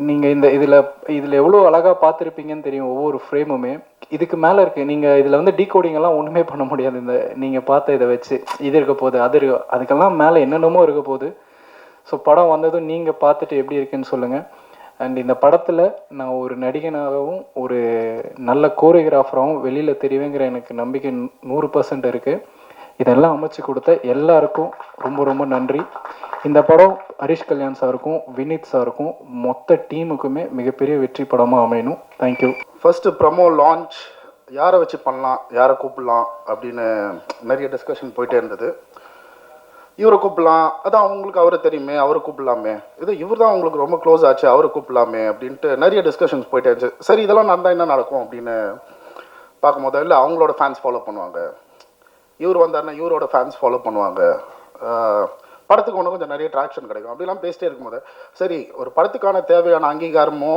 நீங்கள் இதில் எவ்வளோ அழகாக பார்த்துருப்பீங்கன்னு தெரியும். ஒவ்வொரு ஃப்ரேமுமே இதுக்கு மேலே இருக்குது. நீங்கள் இதில் வந்து டீகோடிங் எல்லாம் ஒன்றுமே பண்ண முடியாது. இந்த நீங்கள் பார்த்த இதை வச்சு இது இருக்க போகுது, அதுக்கெல்லாம் மேலே என்னென்னமோ இருக்க போகுது. ஸோ படம் வந்ததும் நீங்கள் பார்த்துட்டு எப்படி இருக்குன்னு சொல்லுங்கள். அண்ட் இந்த படத்தில் நான் ஒரு நடிகனாகவும் ஒரு நல்ல கோரியோகிராஃபராகவும் வெளியில் தெரிவேங்கிற எனக்கு நம்பிக்கை 100% இருக்குது. இதெல்லாம் அமைச்சு கொடுத்த எல்லாருக்கும் ரொம்ப ரொம்ப நன்றி. இந்த படம் ஹரிஷ் கல்யாண் சாருக்கும் வினீத் சாருக்கும் மொத்த டீமுக்குமே மிகப்பெரிய வெற்றி படமாக அமையணும். தேங்க்யூ. ஃபஸ்ட்டு ப்ரமோ லான்ச் யாரை வச்சு பண்ணலாம், யாரை கூப்பிடலாம் அப்படின்னு நிறைய டிஸ்கஷன் போயிட்டே இருந்தது. இவரை கூப்பிடலாம், அதான் அவங்களுக்கு அவரை தெரியுமே, அவரை கூப்பிடலாமே, இவர் தான் அவங்களுக்கு ரொம்ப க்ளோஸ் ஆச்சு, அவரை கூப்பிடலாமே அப்படின்ட்டு நிறைய டிஸ்கஷன்ஸ் போயிட்டே இருந்துச்சு. சரி இதெல்லாம் நடந்தால் என்ன நடக்கும் அப்படின்னு பார்க்கும்போது, இல்லை அவங்களோட ஃபேன்ஸ் ஃபாலோ பண்ணுவாங்க, இவர் வந்தாருன்னா இவரோட ஃபேன்ஸ் ஃபாலோ பண்ணுவாங்க, படத்துக்கு ஒன்று கொஞ்சம் நிறைய ட்ராக்ஷன் கிடைக்கும் அப்படிலாம் பேசிட்டே இருக்கும்போது, சரி ஒரு படத்துக்கான தேவையான அங்கீகாரமோ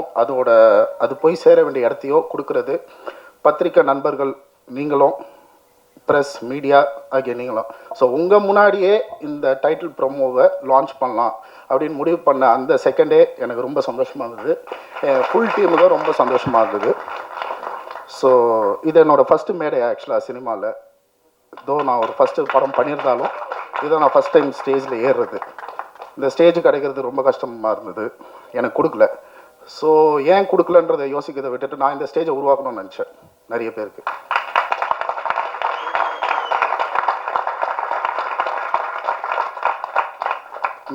அது போய் சேர வேண்டிய இடத்தையோ கொடுக்கறது பத்திரிக்கை நண்பர்கள் நீங்களும், ப்ரெஸ் மீடியா ஆகிய நீங்களும். ஸோ உங்கள் முன்னாடியே இந்த டைட்டில் ப்ரொமோவை லான்ச் பண்ணலாம் அப்படின்னு முடிவு பண்ண அந்த செகண்டே எனக்கு ரொம்ப சந்தோஷமாக இருந்தது. ஃபுல் டீமுக்கும் ரொம்ப சந்தோஷமாக இருந்தது. ஸோ இது என்னோடய ஃபஸ்ட்டு மேடை ஆக்சுவலாக சினிமாவில். நான் ஒரு ஃபஸ்ட்டு படம் பண்ணியிருந்தாலும் இதை நான் ஃபஸ்ட் டைம் ஸ்டேஜில் ஏறுறது. இந்த ஸ்டேஜ் கிடைக்கிறது ரொம்ப கஷ்டமாக இருந்தது, எனக்கு கொடுக்கல. ஸோ ஏன் கொடுக்கலன்றதை யோசிக்கிறதை விட்டுட்டு நான் இந்த ஸ்டேஜை உருவாக்கணும்னு நினச்சேன். நிறைய பேருக்கு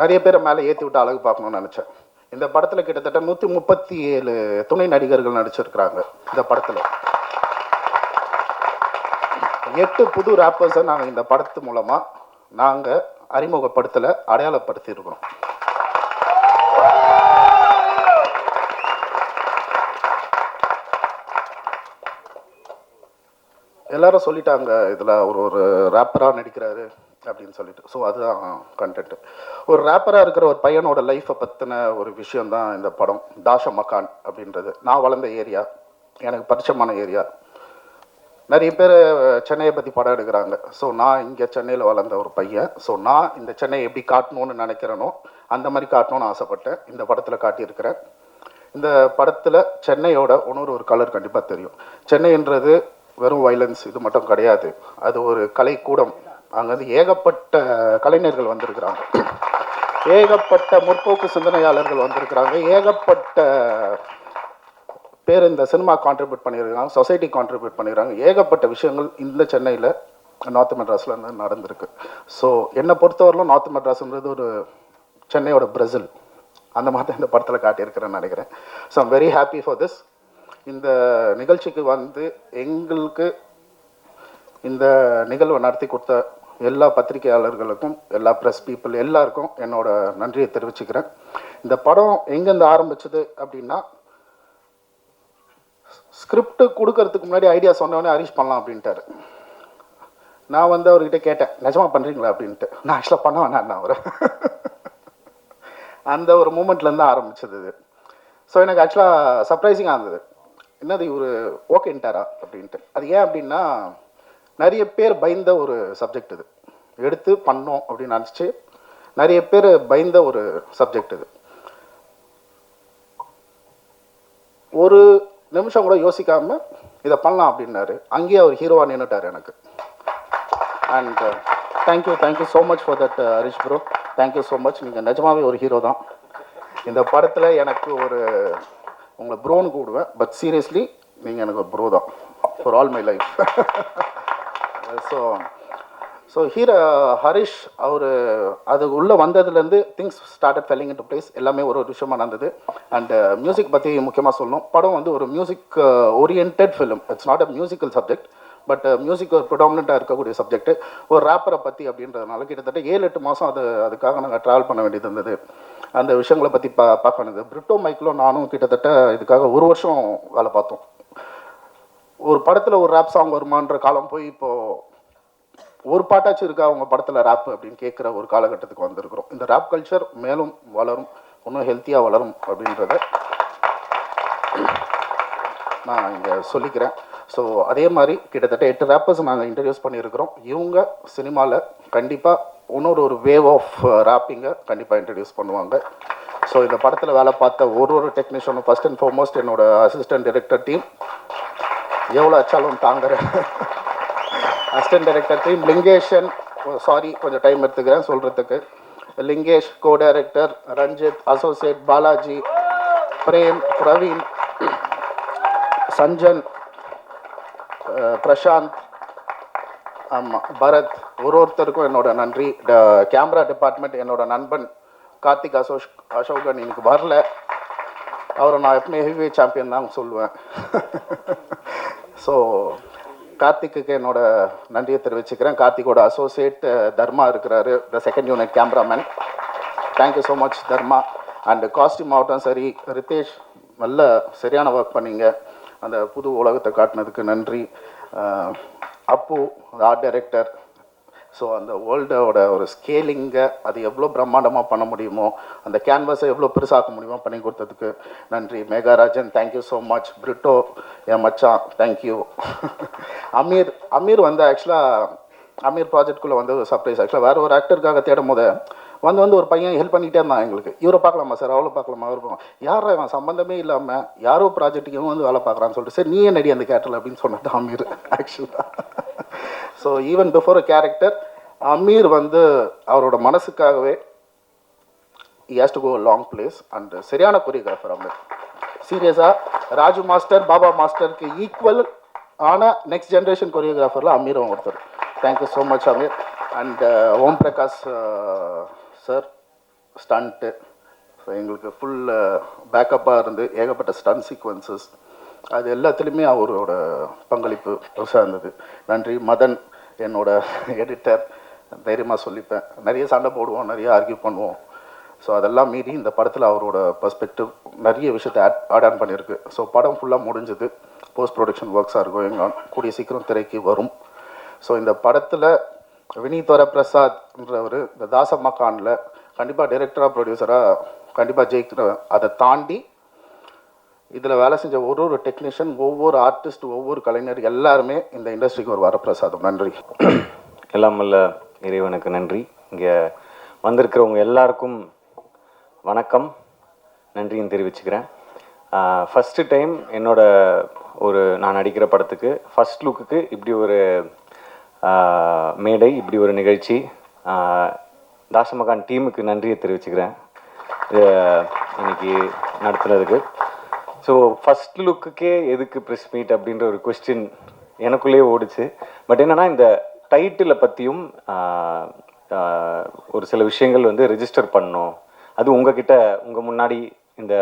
நிறைய பேரை மேலே ஏற்றி விட்டு அழகு பார்க்கணும்னு நினச்சேன். இந்த படத்தில் கிட்டத்தட்ட 137 துணை நடிகர்கள் நடிச்சிருக்கிறாங்க. இந்த படத்தில் 8 புது ரேப்பர்ஸை நாங்கள் இந்த படத்து மூலமாக நாங்கள் அறிமுகப்படுத்தலை, அடையாளப்படுத்தியிருக்கிறோம். எல்லாரும் சொல்லிட்டாங்க இதில் ஒரு ரேப்பராக நடிக்கிறாரு அப்படின்னு சொல்லிட்டு. ஸோ அதுதான் கண்டென்ட். ஒரு ரேப்பராக இருக்கிற ஒரு பையனோட லைஃப்பை பற்றின ஒரு விஷயந்தான் இந்த படம். தாஷா மக்கான் அப்படின்றது நான் வளர்ந்த ஏரியா, எனக்கு பரிச்சயமான ஏரியா. நிறைய பேர் சென்னையை பற்றி படம் எடுக்கிறாங்க. ஸோ நான் இங்கே சென்னையில் வளர்ந்த ஒரு பையன். ஸோ நான் இந்த சென்னையை எப்படி காட்டணும்னு நினைக்கிறேனோ அந்த மாதிரி காட்டணும்னு ஆசைப்பட்டேன். இந்த படத்தில் காட்டியிருக்கிறேன். இந்த படத்தில் சென்னையோட ஒரு கலர் கண்டிப்பாக தெரியும். சென்னைன்றது வெறும் வைலன்ஸ் இது மட்டும் கிடையாது, அது ஒரு கலைக்கூடம். அங்கே வந்து ஏகப்பட்ட கலைஞர்கள் வந்திருக்கிறாங்க, ஏகப்பட்ட முற்போக்கு சிந்தனையாளர்கள் வந்திருக்கிறாங்க, ஏகப்பட்ட பேர் இந்த சினிமா கான்ட்ரிபியூட் பண்ணியிருக்காங்க, சொசைட்டி கான்ட்ரிபியூட் பண்ணிடுறாங்க. ஏகப்பட்ட விஷயங்கள் இந்த சென்னையில் நார்த் மெட்ராஸில் நடந்திருக்கு. ஸோ என்னை பொறுத்தவரையிலும் நார்த் மெட்ராஸ்ன்றது ஒரு சென்னையோட பிரேசில், அந்த மாதிரி தான் இந்த படத்தில் காட்டியிருக்கிறேன்னு நினைக்கிறேன். So I'm very happy for this. இந்த நிகழ்ச்சிக்கு வந்து எங்களுக்கு இந்த நிகழ்வை நடத்தி கொடுத்த எல்லா பத்திரிகையாளர்களுக்கும், எல்லா ப்ரெஸ் பீப்புள் எல்லாருக்கும் என்னோட நன்றியை தெரிவிச்சுக்கிறேன். இந்த படம் எங்கேருந்து ஆரம்பிச்சது அப்படின்னா, ஸ்கிரிப்ட் கொடுக்கறதுக்கு முன்னாடி ஐடியா சொன்னோடனே ஹரிஷ் பண்ணலாம் அப்படின்ட்டாரு. நான் வந்து அவர்கிட்ட கேட்டேன், நிஜமா பண்ணுறீங்களா அப்படின்ட்டு. நான் ஆக்சுவலாக பண்ண வேணாம் அவர் அந்த ஒரு மூமெண்ட்லேருந்து ஆரம்பிச்சது இது. ஸோ எனக்கு ஆக்சுவலாக சர்ப்ரைசிங்காக இருந்தது, என்னது இவர் ஓகேன்ட்டாரா அப்படின்ட்டு. அது ஏன் அப்படின்னா, நிறைய பேர் பயந்த ஒரு சப்ஜெக்ட் இது, எடுத்து பண்ணோம் அப்படின்னு நினச்சி நிறைய பேர் பயந்த ஒரு சப்ஜெக்ட் இது. ஒரு நிமிஷம் கூட யோசிக்காம இதை பண்ணலாம் அப்படின்னாரு. அங்கேயே அவர் ஹீரோவாக நின்றுட்டார் எனக்கு. And thank you so much for that Harish bro, thank you so much. நீங்கள் நிஜமாவே ஒரு ஹீரோ தான். இந்த படத்தில் எனக்கு உங்களை ப்ரோன்னு கூடுவேன், பட் சீரியஸ்லி நீங்கள் எனக்கு ஒரு ப்ரோ தான் for all my life. So Harish அவர் அது உள்ளே வந்ததுலேருந்து things started falling into place. எல்லாமே ஒரு விஷயமா நடந்தது. அண்ட் மியூசிக் பற்றி முக்கியமாக சொல்லணும். படம் வந்து ஒரு music orient film. It's not a musical subject, but music ஒரு ப்ரிடாமினண்ட்டாக இருக்கக்கூடிய சப்ஜெக்ட். ஒரு ரேப்பரை பற்றி அப்படின்றதுனால கிட்டத்தட்ட 7-8 மாதம் அதுக்காக நாங்கள் ட்ராவல் பண்ண வேண்டியது இருந்தது. அந்த விஷயங்களை பற்றி பார்க்கணுது. பிரிட்டோ மைக்கிலும் நானும் கிட்டத்தட்ட இதுக்காக 1 வருஷம் வேலை பார்த்தோம். ஒரு படத்தில் ஒரு ரேப் சாங் வருமான்ற காலம் போய் இப்போது ஒரு பாட்டாச்சும் இருக்கா அவங்க படத்தில் ரேப் அப்படின்னு கேட்குற ஒரு காலகட்டத்துக்கு வந்திருக்கிறோம். இந்த ரேப் கல்ச்சர் மேலும் வளரும், இன்னும் ஹெல்த்தியாக வளரும் அப்படின்றத நான் இங்கே சொல்லிக்கிறேன். ஸோ அதே மாதிரி கிட்டத்தட்ட 8 ரேப்பர்ஸ் நாங்கள் இன்ட்ரடியூஸ் பண்ணியிருக்கிறோம். இவங்க சினிமாவில் கண்டிப்பாக இன்னொரு வேவ் ஆஃப் ரேப்பிங்கை கண்டிப்பாக இன்ட்ரடியூஸ் பண்ணுவாங்க. ஸோ இந்த படத்தில் வேலை பார்த்த ஒரு டெக்னீஷியனும் ஃபர்ஸ்ட் அண்ட் ஃபார்மோஸ்ட் என்னோட அசிஸ்டன்ட் டைரக்டர் டீம், எவ்வளோ அச்சாலும் தாங்குற assistant director team, Lingeshan, sorry கொஞ்சம் டைம் எடுத்துக்கிறேன் சொல்கிறதுக்கு, Lingesh, co director Ranjith, associate Balaji, Prem, Praveen, Sanjan, Prasanth, ஆமாம் பரத், ஒருத்தருக்கும் என்னோட நன்றி. கேமரா டிபார்ட்மெண்ட் என்னோட நண்பன் கார்த்திக் அசோகன் இன்னைக்கு வரல, அவரை நான் எப்பவுமே ஹெவி சாம்பியன் தான் சொல்லுவேன். ஸோ கார்த்திக்கு என்னோட நன்றியை தெரிவிச்சுக்கிறேன். கார்த்திகோட அசோசியேட் தர்மா இருக்கிறாரு, the second unit cameraman. Thank you so much Dharma. And costume ஆகட்டும் சரி, ரித்தேஷ் நல்ல சரியான ஒர்க் பண்ணீங்க, அந்த புது உலகத்தை காட்டினதுக்கு நன்றி. அப்பு ஆர்ட் டைரக்டர். ஸோ அந்த வேர்ல்டோட ஒரு ஸ்கேலிங்கை அது எவ்வளோ பிரம்மாண்டமாக பண்ண முடியுமோ, அந்த கேன்வாஸை எவ்வளோ பெருசாக்க முடியுமோ பண்ணி கொடுத்ததுக்கு நன்றி. மேகாராஜன் தேங்க்யூ ஸோ மச். பிரிட்டோ என் மச்சான் தேங்க்யூ. அமீர் வந்து ஆக்சுவலாக அமீர் ப்ராஜெக்ட்குள்ளே வந்து ஒரு சர்ப்ரைஸ். ஆக்சுவலாக வேறு ஒரு ஆக்டருக்காக தேடும் போது வந்து ஒரு பையன் ஹெல்ப் பண்ணிக்கிட்டே இருந்தான் எங்களுக்கு. இவரை பார்க்கலாமா சார், அவளை பார்க்கலாமா, அவர் பார்க்கலாம், யாரா இவன் சம்மந்தமே இல்லாமல் யாரோ ப்ராஜெக்ட்டுக்கு இவன் வந்து வேலை பார்க்குறான்னு சொல்லிட்டு சரி நீயே நடி அந்த கேரக்டர் அப்படின்னு சொன்னது அமீர் ஆக்சுவலாக. So even before a character Ameer வந்து அவரோட மனசுக்காகவே he has to go a long place and சரியான கொரியோகிராஃபர் அமீர். சீரியஸாக ராஜு மாஸ்டர், பாபா மாஸ்டருக்கு ஈக்குவல் ஆன நெக்ஸ்ட் ஜென்ரேஷன் கொரியோகிராஃபரில் அமீரும் ஒருத்தர். Thank you so much Ameer. And Om Prakash sir stunt எங்களுக்கு ஃபுல் பேக்கப்பாக இருந்து ஏகப்பட்ட ஸ்டண்ட் சீக்வன்சஸ் அது எல்லாத்துலேயுமே அவரோட பங்களிப்பு பெருசாக இருந்தது. நன்றி. மதன் என்னோட எடிட்டர், தைரியமாக சொல்லிப்பேன், நிறைய சண்டை போடுவோம், நிறைய ஆர்கியூ பண்ணுவோம். ஸோ அதெல்லாம் மீறி இந்த படத்தில் அவரோட பர்ஸ்பெக்டிவ் நிறைய விஷயத்தை ஆட் ஆன் பண்ணியிருக்கு. ஸோ படம் ஃபுல்லாக முடிஞ்சது, போஸ்ட் ப்ரொடக்ஷன் ஒர்க்ஸாக இருக்கும், எங்கள் கூடிய சீக்கிரம் திரைக்கு வரும். ஸோ இந்த படத்தில் வினீத் வரப்பிரசாத்ன்றவர் இந்த தாசமக்கானில் கண்டிப்பாக டைரக்டராக ப்ரொடியூசராக கண்டிப்பாக ஜெயிக்கிற, அதை தாண்டி இதில் வேலை செஞ்ச ஒரு டெக்னீஷியன், ஒவ்வொரு ஆர்டிஸ்ட், ஒவ்வொரு கலைஞர் எல்லாருமே இந்த இண்டஸ்ட்ரிக்கு ஒரு வரப்பிரசாதம். நன்றி. எல்லாம் வல்ல இறைவனுக்கு நன்றி. இங்கே வந்திருக்கிறவங்க எல்லாருக்கும் வணக்கம், நன்றியும் தெரிவிச்சுக்கிறேன். ஃபஸ்ட்டு டைம் என்னோட நான் நடிக்கிற படத்துக்கு ஃபஸ்ட் லுக்குக்கு இப்படி ஒரு மேடை, இப்படி ஒரு நிகழ்ச்சி, தாசமகான் டீமுக்கு நன்றியை தெரிவிச்சுக்கிறேன் இன்னைக்கு நடத்துனதுக்கு. ஸோ ஃபஸ்ட் லுக்குக்கே எதுக்கு ப்ரெஸ் மீட் அப்படின்ற ஒரு கொஸ்டின் எனக்குள்ளேயே ஓடிச்சு. பட் என்னென்னா இந்த டைட்டிலை பற்றியும் ஒரு சில விஷயங்கள் வந்து ரெஜிஸ்டர் பண்ணணும், அது உங்ககிட்ட உங்கள் முன்னாடி இந்த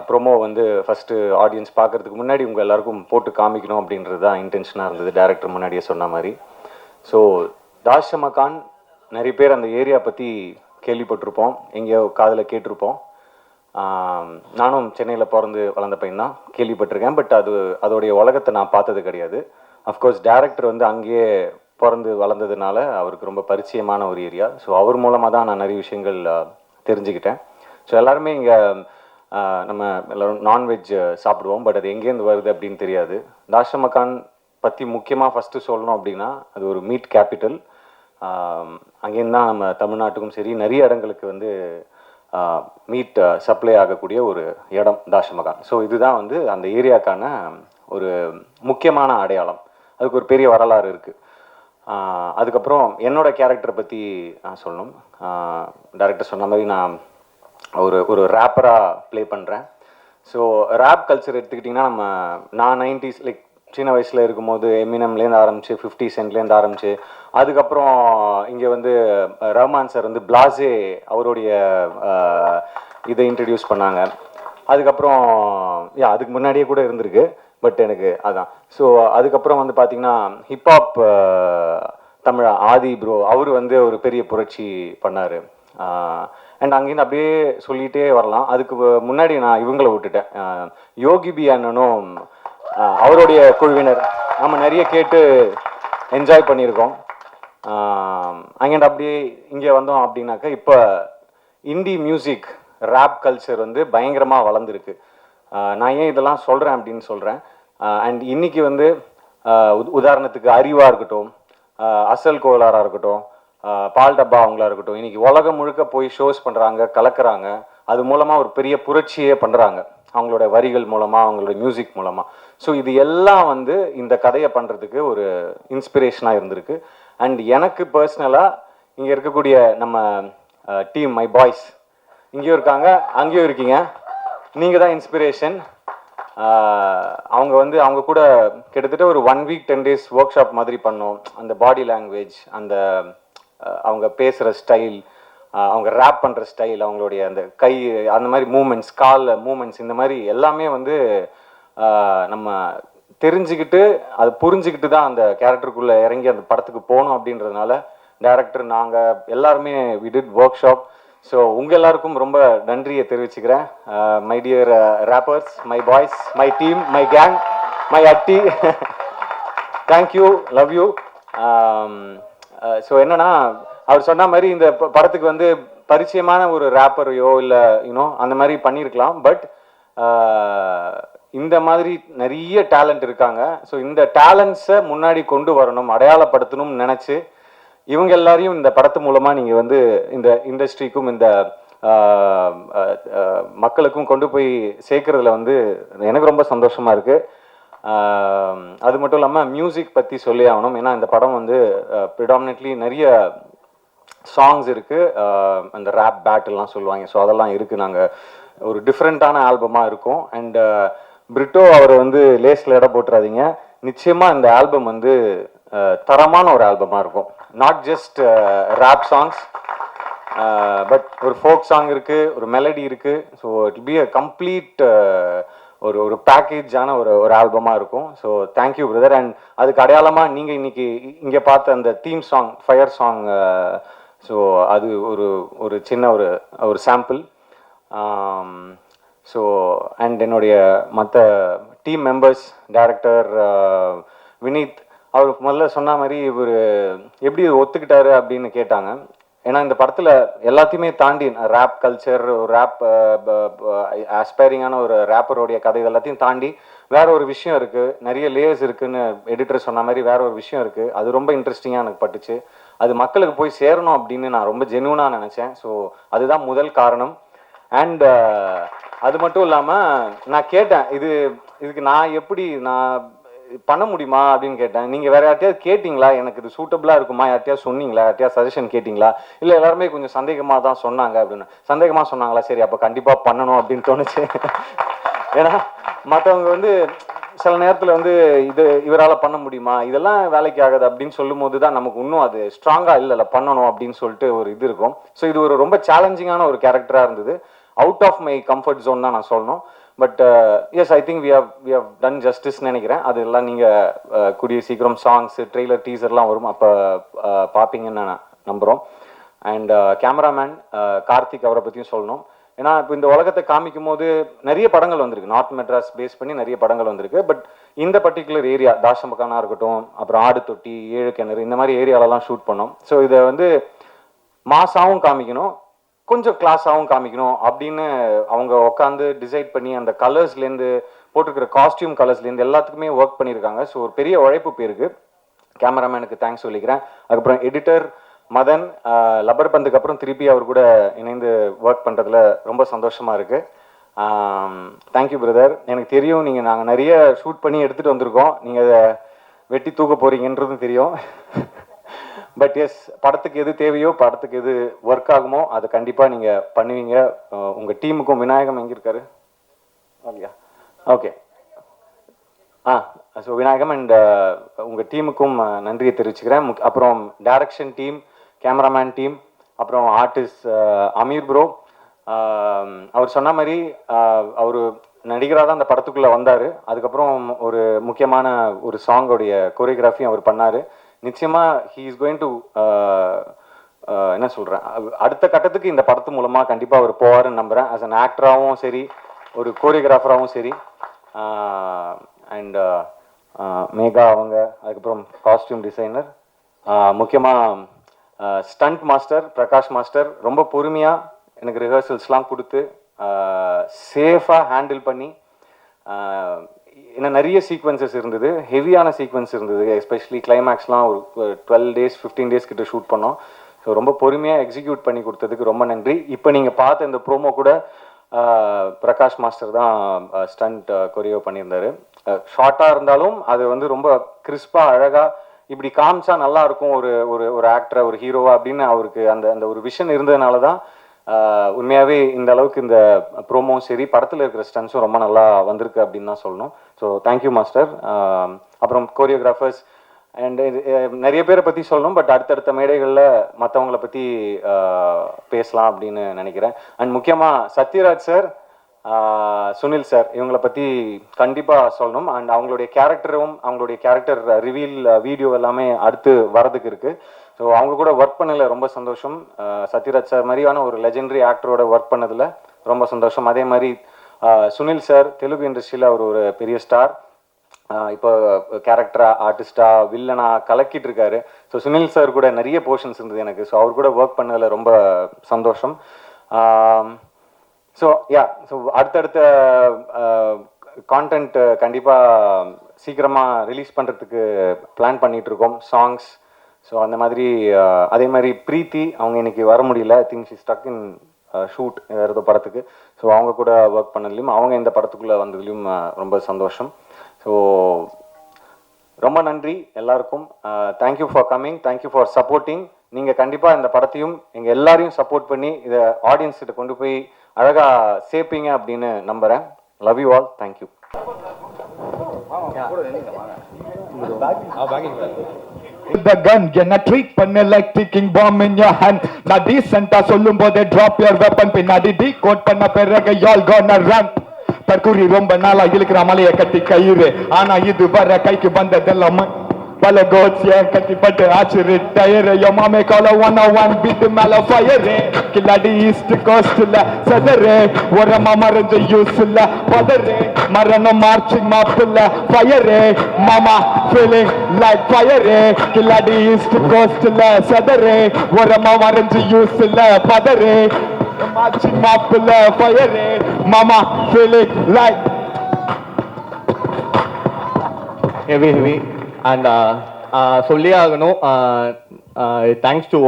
ப்ரோமோ வந்து ஃபஸ்ட்டு ஆடியன்ஸ் பார்க்குறதுக்கு முன்னாடி உங்கள் எல்லாருக்கும் போட்டு காமிக்கணும் அப்படின்றது தான் இன்டென்ஷனாக இருந்தது, டைரக்டர் முன்னாடியே சொன்ன மாதிரி. ஸோ தாஷமகான் நிறைய பேர் அந்த ஏரியா பற்றி கேள்விப்பட்டிருப்போம், எங்கேயோ காதில் கேட்டிருப்போம். நானும் சென்னையில் பிறந்து வளர்ந்த பையன் தான், கேள்விப்பட்டிருக்கேன். பட் அதோடைய உலகத்தை நான் பார்த்தது கிடையாது. அஃப்கோர்ஸ் டைரக்டர் வந்து அங்கேயே பிறந்து வளர்ந்ததுனால அவருக்கு ரொம்ப பரிச்சயமான ஒரு ஏரியா. ஸோ அவர் மூலமாக தான் நான் நிறைய விஷயங்கள் தெரிஞ்சுக்கிட்டேன். ஸோ எல்லாருமே இங்கே நம்ம எல்லோரும் நான்வெஜ் சாப்பிடுவோம், பட் அது எங்கேருந்து வருது அப்படின்னு தெரியாது. தாஷமகான் பற்றி முக்கியமாக ஃபஸ்ட்டு சொல்லணும் அப்படின்னா அது ஒரு மீட் கேபிட்டல். அங்கேருந்து தான் நம்ம தமிழ்நாட்டுக்கும் சரி நிறைய இடங்களுக்கு வந்து மீட் சப்ளை ஆகக்கூடிய ஒரு இடம் தாஷமகான். ஸோ இதுதான் வந்து அந்த ஏரியாக்கான ஒரு முக்கியமான அடையாளம். அதுக்கு ஒரு பெரிய வரலாறு இருக்குது. அதுக்கப்புறம் என்னோடய கேரக்டரை பற்றி நான் சொல்லணும். டைரக்டர் சொன்ன மாதிரி நான் ஒரு ரேப்பராக ப்ளே பண்ணுறேன். ஸோ ரேப் கல்ச்சர் எடுத்துக்கிட்டிங்கன்னா நான் 90s லைக் சின்ன வயசில் இருக்கும்போது எமினம்லேருந்து ஆரம்பிச்சு 50 சென்ட்லேருந்து ஆரம்பிச்சு அதுக்கப்புறம் இங்கே வந்து ரஹ்மான் சார் வந்து பிளாஸே அவருடைய இதை இன்ட்ரடியூஸ் பண்ணாங்க. அதுக்கப்புறம் அதுக்கு முன்னாடியே கூட இருந்திருக்கு, பட் எனக்கு அதான். ஸோ அதுக்கப்புறம் வந்து பார்த்திங்கன்னா ஹிப்ஹாப் தமிழ் ஆதி ப்ரோ அவர் வந்து ஒரு பெரிய புரட்சி பண்ணார். அண்ட் அங்கேருந்து அப்படியே சொல்லிகிட்டே வரலாம். அதுக்கு முன்னாடி நான் இவங்கள விட்டுட்டேன், யோகி பி அண்ணனும் அவருடைய குழுவினர் நம்ம நிறைய கேட்டு என்ஜாய் பண்ணியிருக்கோம். அங்கேருந்து அப்படியே இங்கே வந்தோம் அப்படின்னாக்கா இப்போ இந்தி மியூசிக் ரேப் கல்ச்சர் வந்து பயங்கரமாக வளர்ந்துருக்கு. நான் ஏன் இதெல்லாம் சொல்கிறேன் அப்படின்னு சொல்கிறேன். அண்ட் இன்னைக்கு வந்து உதாரணத்துக்கு அறிவாக இருக்கட்டும், அசல் கோலாராக இருக்கட்டும், பால் டப்பா அவங்களா இருக்கட்டும், இன்னைக்கு உலகம் முழுக்க போய் ஷோஸ் பண்ணுறாங்க, கலக்கிறாங்க. அது மூலமாக ஒரு பெரிய புரட்சியே பண்ணுறாங்க அவங்களோட வரிகள் மூலமாக, அவங்களோட மியூசிக் மூலமாக. ஸோ இது எல்லாம் வந்து இந்த கதையை பண்ணுறதுக்கு ஒரு இன்ஸ்பிரேஷனாக இருந்திருக்கு. அண்ட் எனக்கு பர்சனலாக இங்கே இருக்கக்கூடிய நம்ம டீம் மை பாய்ஸ் இங்கேயும் இருக்காங்க, அங்கேயும் இருக்கீங்க, நீங்கள் தான் இன்ஸ்பிரேஷன். அவங்க வந்து அவங்க கூட கிட்டத்தட்ட ஒரு 1 வீக் 10 days ஒர்க் ஷாப் மாதிரி பண்ணோம். அந்த பாடி லாங்குவேஜ், அந்த அவங்க பேசுகிற ஸ்டைல், அவங்க ரேப் பண்ணுற ஸ்டைல், அவங்களுடைய அந்த கை அந்த மாதிரி மூமெண்ட்ஸ், கால் மூமெண்ட்ஸ், இந்த மாதிரி எல்லாமே வந்து நம்ம தெரிஞ்சுக்கிட்டு அதை புரிஞ்சுக்கிட்டு தான் அந்த கேரக்டருக்குள்ளே இறங்கி அந்த படத்துக்கு போகணும். அப்படின்றதுனால டைரக்டர் நாங்கள் எல்லாருமே we did workshop. So உங்கள் எல்லாருக்கும் ரொம்ப நன்றியை தெரிவிச்சுக்கிறேன். My dear rappers, my boys, my team, my gang, my அட்டி, தேங்க்யூ, லவ் யூ. ஸோ என்னன்னா அவர் சொன்ன மாதிரி இந்த படத்துக்கு வந்து பரிச்சயமான ஒரு ரேப்பரையோ இல்லை யூனோ அந்த மாதிரி பண்ணியிருக்கலாம். பட் இந்த மாதிரி நிறைய டேலண்ட் இருக்காங்க. ஸோ இந்த டேலண்ட்ஸை முன்னாடி கொண்டு வரணும், அடையாளப்படுத்தணும்னு நினச்சி இவங்க எல்லாரையும் இந்த படத்து மூலமாக நீங்கள் வந்து இந்த இண்டஸ்ட்ரிக்கும் இந்த மக்களுக்கும் கொண்டு போய் சேர்க்கறதுல வந்து எனக்கு ரொம்ப சந்தோஷமாக இருக்குது. அது மட்டும் இல்லாமல் மியூசிக் பற்றி சொல்லி ஆகணும். ஏன்னா இந்த படம் வந்து ப்ரிடாமினெட்லி நிறைய சாங்ஸ் இருக்குது, அந்த ரேப் பேட்டில்லாம் சொல்லுவாங்க. ஸோ அதெல்லாம் இருக்குது. நாங்கள் ஒரு டிஃப்ரெண்ட்டான ஆல்பமாக இருக்கும். அண்ட் பிரிட்டோ அவர் வந்து லேஸில் இடம் போட்டுறாதீங்க, நிச்சயமாக இந்த ஆல்பம் வந்து தரமான ஒரு ஆல்பமாக இருக்கும். Not just rap songs, but ஒரு ஃபோக் சாங் இருக்குது, ஒரு மெலடி இருக்குது. So it be a complete ஒரு பேக்கேஜான ஒரு ஆல்பமாக இருக்கும். So thank you brother. அண்ட் அதுக்கு அடையாளமாக நீங்கள் இன்னைக்கு இங்கே பார்த்த அந்த theme song, fire song, so அது ஒரு சின்ன ஒரு சாம்பிள். ஸோ அண்ட் என்னுடைய மற்ற டீம் மெம்பர்ஸ், டைரக்டர் வினீத், அவர் முதல்ல சொன்ன மாதிரி இவர் எப்படி ஒத்துக்கிட்டாரு அப்படின்னு கேட்டாங்க. ஏன்னா இந்த படத்தில் எல்லாத்தையுமே தாண்டி ரேப் கல்ச்சர், ஒரு ரேப் ஆஸ்பைரிங்கான ஒரு ரேப்பருடைய கதை எல்லாத்தையும் தாண்டி வேற ஒரு விஷயம் இருக்குது, நிறைய லேயர்ஸ் இருக்குன்னு எடிட்டர் சொன்ன மாதிரி வேற ஒரு விஷயம் இருக்குது. அது ரொம்ப இன்ட்ரெஸ்டிங்காக எனக்கு பட்டுச்சு. அது மக்களுக்கு போய் சேரணும் அப்படின்னு நான் ரொம்ப ஜென்யூனாக நினச்சேன். ஸோ அதுதான் முதல் காரணம். அண்ட் அது மட்டும் இல்லாமல் நான் கேட்டேன், இதுக்கு நான் பண்ண முடியுமா அப்படின்னு கேட்டேன். நீங்கள் வேற யார்ட்டையாவது கேட்டிங்களா, எனக்கு இது சூட்டபிளாக இருக்குமா, யார்ட்டையாவது சொன்னீங்களா, யார்ட்டையாவது சஜஷன் கேட்டிங்களா, இல்லை எல்லாருமே கொஞ்சம் சந்தேகமாக தான் சொன்னாங்க அப்படின்னு. சந்தேகமாக சொன்னாங்களா, சரி அப்போ கண்டிப்பாக பண்ணணும் அப்படின்னு தோணுச்சு. ஏன்னா மற்றவங்க வந்து சில நேரத்தில் வந்து இவரால் பண்ண முடியுமா, இதெல்லாம் வேலைக்கு ஆகாது அப்படின்னு சொல்லும் போது தான் நமக்கு இன்னும் அது ஸ்ட்ராங்காக இல்லை பண்ணணும் அப்படின்னு சொல்லிட்டு ஒரு இது இருக்கும். ஸோ இது ஒரு ரொம்ப சேலஞ்சிங்கான ஒரு கேரக்டராக இருந்தது. Out of my comfort zone தான் நான் சொல்லணும். But yes, I think we have done justice நினைக்கிறேன். அதெல்லாம் நீங்கள் கூடிய சீக்கிரம் சாங்ஸ், ட்ரெய்லர், டீசர்லாம் வரும், அப்போ பார்ப்பீங்கன்னு நான் நம்புகிறோம். அண்ட் கேமராமேன் கார்த்திக், அவரை பற்றியும் சொல்லணும். ஏன்னா இப்போ இந்த உலகத்தை காமிக்கும் போது நிறைய படங்கள் வந்திருக்கு, நார்த் மெட்ராஸ் பேஸ் பண்ணி நிறைய படங்கள் வந்திருக்கு. பட் இந்த பர்டிகுலர் ஏரியா, தாஷம்பக்கானா இருக்கட்டும், அப்புறம் ஆடு தொட்டி, ஏழு கிணறு, இந்த மாதிரி ஏரியாலலாம் ஷூட் பண்ணோம். ஸோ இதை வந்து மாசாவும் காமிக்கணும், கொஞ்சம் கிளாஸாகவும் காமிக்கணும் அப்படின்னு அவங்க உட்காந்து டிசைட் பண்ணி அந்த கலர்ஸ்லேருந்து போட்டுருக்கிற காஸ்டியூம் கலர்ஸ்லேருந்து எல்லாத்துக்குமே ஒர்க் பண்ணியிருக்காங்க. ஸோ ஒரு பெரிய உழைப்பு போயிருக்கு. கேமராமேனுக்கு தேங்க்ஸ் சொல்லிக்கிறேன். அதுக்கப்புறம் எடிட்டர் மதன், லப்பர் பந்துக்கு அப்புறம் திருப்பி அவர் கூட இணைந்து ஒர்க் பண்ணுறதுல ரொம்ப சந்தோஷமாக இருக்குது. Thank you brother. எனக்கு தெரியும் நாங்கள் நிறைய ஷூட் பண்ணி எடுத்துகிட்டு வந்திருக்கோம், நீங்கள் அதை வெட்டி தூக்க போகிறீங்கன்றதும் தெரியும். பட் எஸ், படத்துக்கு எது தேவையோ, படத்துக்கு எது ஒர்க் ஆகுமோ அதை கண்டிப்பாக நீங்கள் பண்ணுவீங்க. உங்கள் டீமுக்கும் விநாயகம் எங்கே இருக்காரு? Okay okay so Vinayagam and உங்கள் டீமுக்கும் நன்றியை தெரிவிச்சுக்கிறேன். அப்புறம் டைரக்ஷன் டீம், கேமராமேன் டீம், அப்புறம் ஆர்டிஸ்ட் அமீர் ப்ரோ. அவர் சொன்ன மாதிரி அவர் நடிகராக தான் அந்த படத்துக்குள்ளே வந்தார். அதுக்கப்புறம் ஒரு முக்கியமான ஒரு சாங்கோடைய கொரியோகிராஃபியும் அவர் பண்ணார். நிச்சயமாக ஹீ இஸ் கோயிங் டு என்ன சொல்கிறேன், அடுத்த கட்டத்துக்கு இந்த படத்து மூலமாக கண்டிப்பாக அவர் போவாருன்னு நம்புகிறேன். ஆஸ் அன் ஆக்டராகவும் சரி, ஒரு கோரியோகிராஃபராகவும் சரி. அண்ட் மேகா அவங்க, அதுக்கப்புறம் காஸ்டியூம் டிசைனர், முக்கியமாக ஸ்டண்ட் மாஸ்டர் பிரகாஷ் மாஸ்டர் ரொம்ப பொறுமையாக எனக்கு ரிஹர்சல்ஸ்லாம் கொடுத்து சேஃபாக ஹேண்டில் பண்ணி, இன்னும் நிறைய சீக்வன்சஸ் இருந்தது, ஹெவியான சீக்வன்ஸ் இருந்தது, எஸ்பெஷலி கிளைமேக்ஸ்லாம் ஒரு 12 days 15 days கிட்ட ஷூட் பண்ணோம். ஸோ ரொம்ப பொறுமையாக எக்ஸிக்யூட் பண்ணி கொடுத்ததுக்கு ரொம்ப நன்றி. இப்போ நீங்கள் பார்த்த இந்த ப்ரோமோ கூட பிரகாஷ் மாஸ்டர் தான் ஸ்டண்ட் கொரியோ பண்ணியிருந்தாரு. ஷார்ட்டாக இருந்தாலும் அது வந்து ரொம்ப கிறிஸ்பாக அழகாக இப்படி காமிச்சா நல்லா இருக்கும் ஒரு ஒரு ஒரு ஆக்டரை, ஒரு ஹீரோவா அப்படின்னு அவருக்கு அந்த அந்த ஒரு விஷன் இருந்ததுனால தான் உண்மையாகவே இந்த அளவுக்கு இந்த ப்ரோமோவும் சரி, படத்தில் இருக்கிற ஸ்டன்ஸும் ரொம்ப நல்லா வந்திருக்கு அப்படின்னு தான் சொல்லணும். So thank you master. அப்புறம் கோரியோகிராஃபர்ஸ் அண்ட் நிறைய பேரை பற்றி சொல்லணும், பட் அடுத்தடுத்த மேடைகளில் மற்றவங்கள பற்றி பேசலாம் அப்படின்னு நினைக்கிறேன். அண்ட் முக்கியமாக சத்யராஜ் சார், சுனில் சார், இவங்களை பற்றி கண்டிப்பாக சொல்லணும். அண்ட் அவங்களுடைய கேரக்டரும் அவங்களுடைய கேரக்டர் ரிவீல் வீடியோ எல்லாமே அடுத்து வரதுக்கு இருக்குது. ஸோ அவங்க கூட ஒர்க் பண்ணதில் ரொம்ப சந்தோஷம். சத்யராஜ் சார் மாதிரியான ஒரு லெஜெண்டரி ஆக்டரோட ஒர்க் பண்ணதில் ரொம்ப சந்தோஷம். அதே மாதிரி சுனில் சார் தெலுங்கு இண்டஸ்ட்ரியில் அவர் ஒரு பெரிய ஸ்டார், இப்போ கேரக்டரா ஆர்டிஸ்டா வில்லனா கலக்கிட்டு இருக்காரு. ஸோ சுனில் சார் கூட நிறைய போர்ஷன்ஸ் இருந்தது எனக்கு. ஸோ அவர் கூட ஒர்க் பண்ணதில் ரொம்ப சந்தோஷம். ஸோ ஸோ அடுத்தடுத்த கான்டென்ட் கண்டிப்பாக சீக்கிரமாக ரிலீஸ் பண்ணுறதுக்கு பிளான் பண்ணிகிட்ருக்கோம், சாங்ஸ். ஸோ அந்த மாதிரி அதே மாதிரி ப்ரீத்தி அவங்க இன்னைக்கு வர முடியல, I think she stuck in shoot வேறு ஏதோ படத்துக்கு. ஸோ அவங்க கூட ஒர்க் பண்ணதுலையும் அவங்க இந்த படத்துக்குள்ளே வந்ததுலையும் ரொம்ப சந்தோஷம். ஸோ ரொம்ப நன்றி எல்லாருக்கும். Thank you for coming, thank you for supporting. நீங்கள் கண்டிப்பாக இந்த படத்தையும் எங்கள் எல்லாரையும் சப்போர்ட் பண்ணி இதை ஆடியன்ஸ் கிட்ட கொண்டு போய் அழகாக சேர்ப்பீங்க அப்படின்னு நம்புகிறேன். Love you all. Thank you. The gun என்ன ட்ரீட் பண்ண like ticking bomb in your hand. நான் டீசென்ட்டா சொல்லும் போதே drop your weapon, பின்னாடி டீகோட் பண்ண பிறகு y'all gonna run. தற்கூரி ரொம்ப நாளா இழுக்கிற மலைய கட்டி கயிறு, ஆனா இது வர கைக்கு வந்ததெல்லாம் பல கோட்ஸ் ஏன் கட்டிப்பட்டு ஆச்சு ரிட்டயர். யோ மாமே கால 101 பீட் மேல ஃபயர், கில்லாடி ஈஸ்ட் கோஸ்ட்ல சதரு, ஒரமா மறைஞ்ச யூஸ்ல பதறு, மரணம் மார்ச்சிங் மாப்பிள்ள ஃபயர், மாமா ஃபீலிங் லைக் ஃபயர், கில்லாடி ஈஸ்ட் கோஸ்ட்ல சதரு, ஒரமா மறைஞ்ச யூஸ்ல பதறு, மார்ச்சிங் மாப்பிள்ள ஃபயர், மாமா ஃபீலிங் லைக் heavy and சொல்லியே ஆகணும். தேங்க்ஸ் டு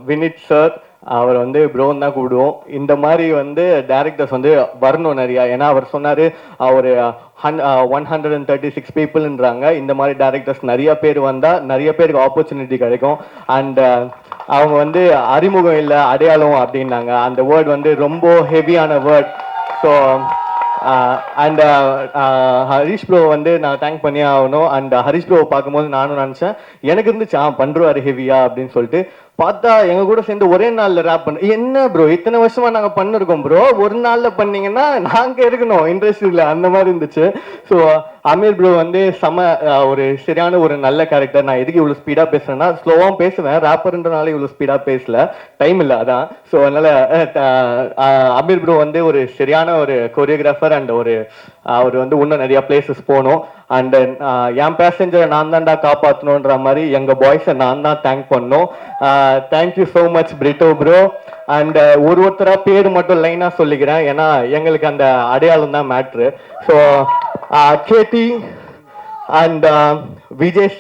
வினித் சார், அவர் வந்து ப்ரோன்னு தான் கூப்பிடுவோம். இந்த மாதிரி வந்து டேரக்டர்ஸ் வந்து வரணும் நிறையா. ஏன்னா அவர் சொன்னார் ஒரு 136 பீப்புள்ன்றாங்க. இந்த மாதிரி டேரக்டர்ஸ் நிறைய பேர் வந்தால் நிறைய பேருக்கு ஆப்பர்ச்சுனிட்டி கிடைக்கும். அண்ட் அவங்க வந்து அறிமுகம் இல்லை அடையாளம் அப்படின்னாங்க. அந்த வேர்ட் வந்து ரொம்ப ஹெவியான word. So and Harish bro வந்து நான் தேங்க் பண்ணி ஆகணும். அண்ட் ஹரிஷ் ப்ரோவை பார்க்கும்போது நானும் நினச்சேன் எனக்கு இருந்துச்சு பண்ணுறாரு ஹெவியா அப்படின்னு சொல்லிட்டு. பார்த்தா எங்க கூட சேர்ந்து ஒரே நாள்ல ரேப் பண்ண. என்ன ப்ரோ இத்தனை வருஷமா நாங்க பண்ணிருக்கோம் ப்ரோ, ஒரு நாள்ல பண்ணீங்கன்னா நாங்க இருக்கணும் இண்டஸ்ட்ரியில, அந்த மாதிரி இருந்துச்சு. ஸோ அமீர் ப்ரோ வந்து ஒரு சரியான ஒரு நல்ல கேரக்டர். நான் எதுக்கு இவ்வளவு ஸ்பீடா பேசுறேன்னா ஸ்லோவாக பேசுவேன், ரேப்பர்ன்றனால இவ்வளவு ஸ்பீடா பேசல, டைம் இல்லை அதான். ஸோ அதனால அமீர் ப்ரோ வந்து ஒரு சரியான ஒரு கொரியோகிராஃபர். அண்ட் அவர் வந்து இன்னும் நிறைய பிளேசஸ் போகணும். அண்ட் என் பேசஞ்சரை நான் தான்டா காப்பாற்றணுன்ற மாதிரி எங்க பாய்ஸை நான் தான் தேங்க் பண்ணோம். Thank you so much Britto bro. And ஒருத்தரா பேர் மட்டும் லைனா சொல்லிக்கிறேன், ஏன்னா எங்களுக்கு அந்த அடையாளம் தான் matter. So KD and Vijay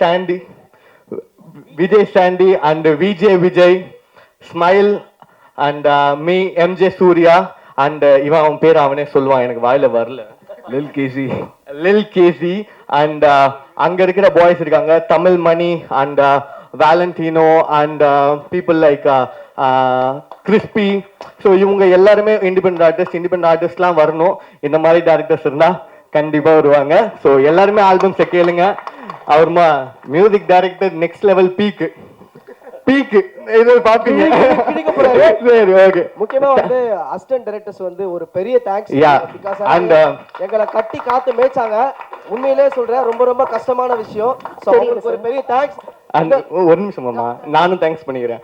Sandy and Vijay smile and me MJ Surya and இவன் அவன் பேர் அவனே சொல்லுவான், எனக்கு வாயில வரல, லில் கேசி. அண்ட் அங்க இருக்கிற பாய்ஸ் இருக்காங்க, Tamil Mani and Valentino and people like Crispy. So இவங்க எல்லாருமே இண்டிபெண்டன்ட் ஆர்டிஸ்ட்லாம் வரணும். இந்த மாதிரி டேரக்டர்ஸ் இருந்தா கண்டிப்பா வருவாங்க. ஸோ எல்லாருமே ஆல்பம்ஸை கேளுங்க. அவருமா மியூசிக் டைரக்டர் நெக்ஸ்ட் லெவல் பீக்கு இது பாப்பீங்க. சரி ஓகே. முக்கியமா வந்து அசிஸ்டன்ட் டைரக்டர்ஸ் வந்து ஒரு பெரிய தேங்க்ஸ். அண்ட் எங்களை கட்டி காத்து மேய்ச்சாங்க. உண்மையிலே சொல்றேன், ரொம்ப ரொம்ப கஷ்டமான விஷயம். ஸோ அவங்களுக்கு ஒரு பெரிய தேங்க்ஸ். அந்த ஒரு நிமிஷம் மாமா, நானும் தேங்க்ஸ் பண்ணிக்கிறேன்.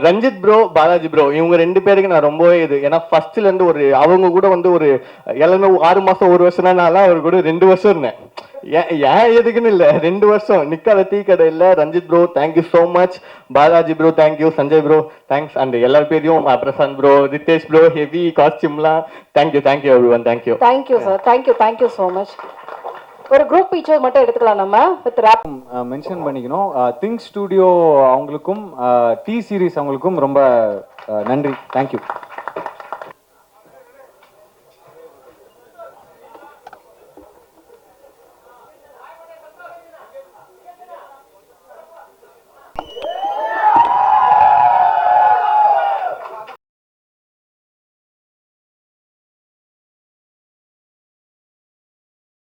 ரஞ்சித் ப்ரோ, பாலாஜி ப்ரோ, இவங்க 2 பேருக்கு நான் ரொம்பவே இது, ஏன்னா ஃபர்ஸ்ட்ல இருந்து ஒரு அவங்க கூட வந்து ஒரு எல்லாமே 6 மாசம் 1 வருஷம் தான், அவர் கூட 2 வருஷம் இருந்தேன். ஏன் எதுக்குன்னு இல்லை, 2 வருஷம் நிக்காத டீ கடை இல்லை. Ranjith bro thank you so much, Balaji bro thank you, Sanjay bro thanks, and எல்லா பேரையும் Prasanth bro, Ritesh bro, heavy காஸ்டியூம்லாம் thank you everyone. Thank you sir, thank you so much. ஒரு குரூப் பிக்சர் மட்டும் எடுத்துக்கலாம் நம்ம வித் ரேப். மென்ஷன் பண்ணிக்கணும், திங்க் ஸ்டுடியோ அவங்களுக்கும் டி சீரிஸ் அவங்களுக்கும் ரொம்ப நன்றி. தேங்க்யூ.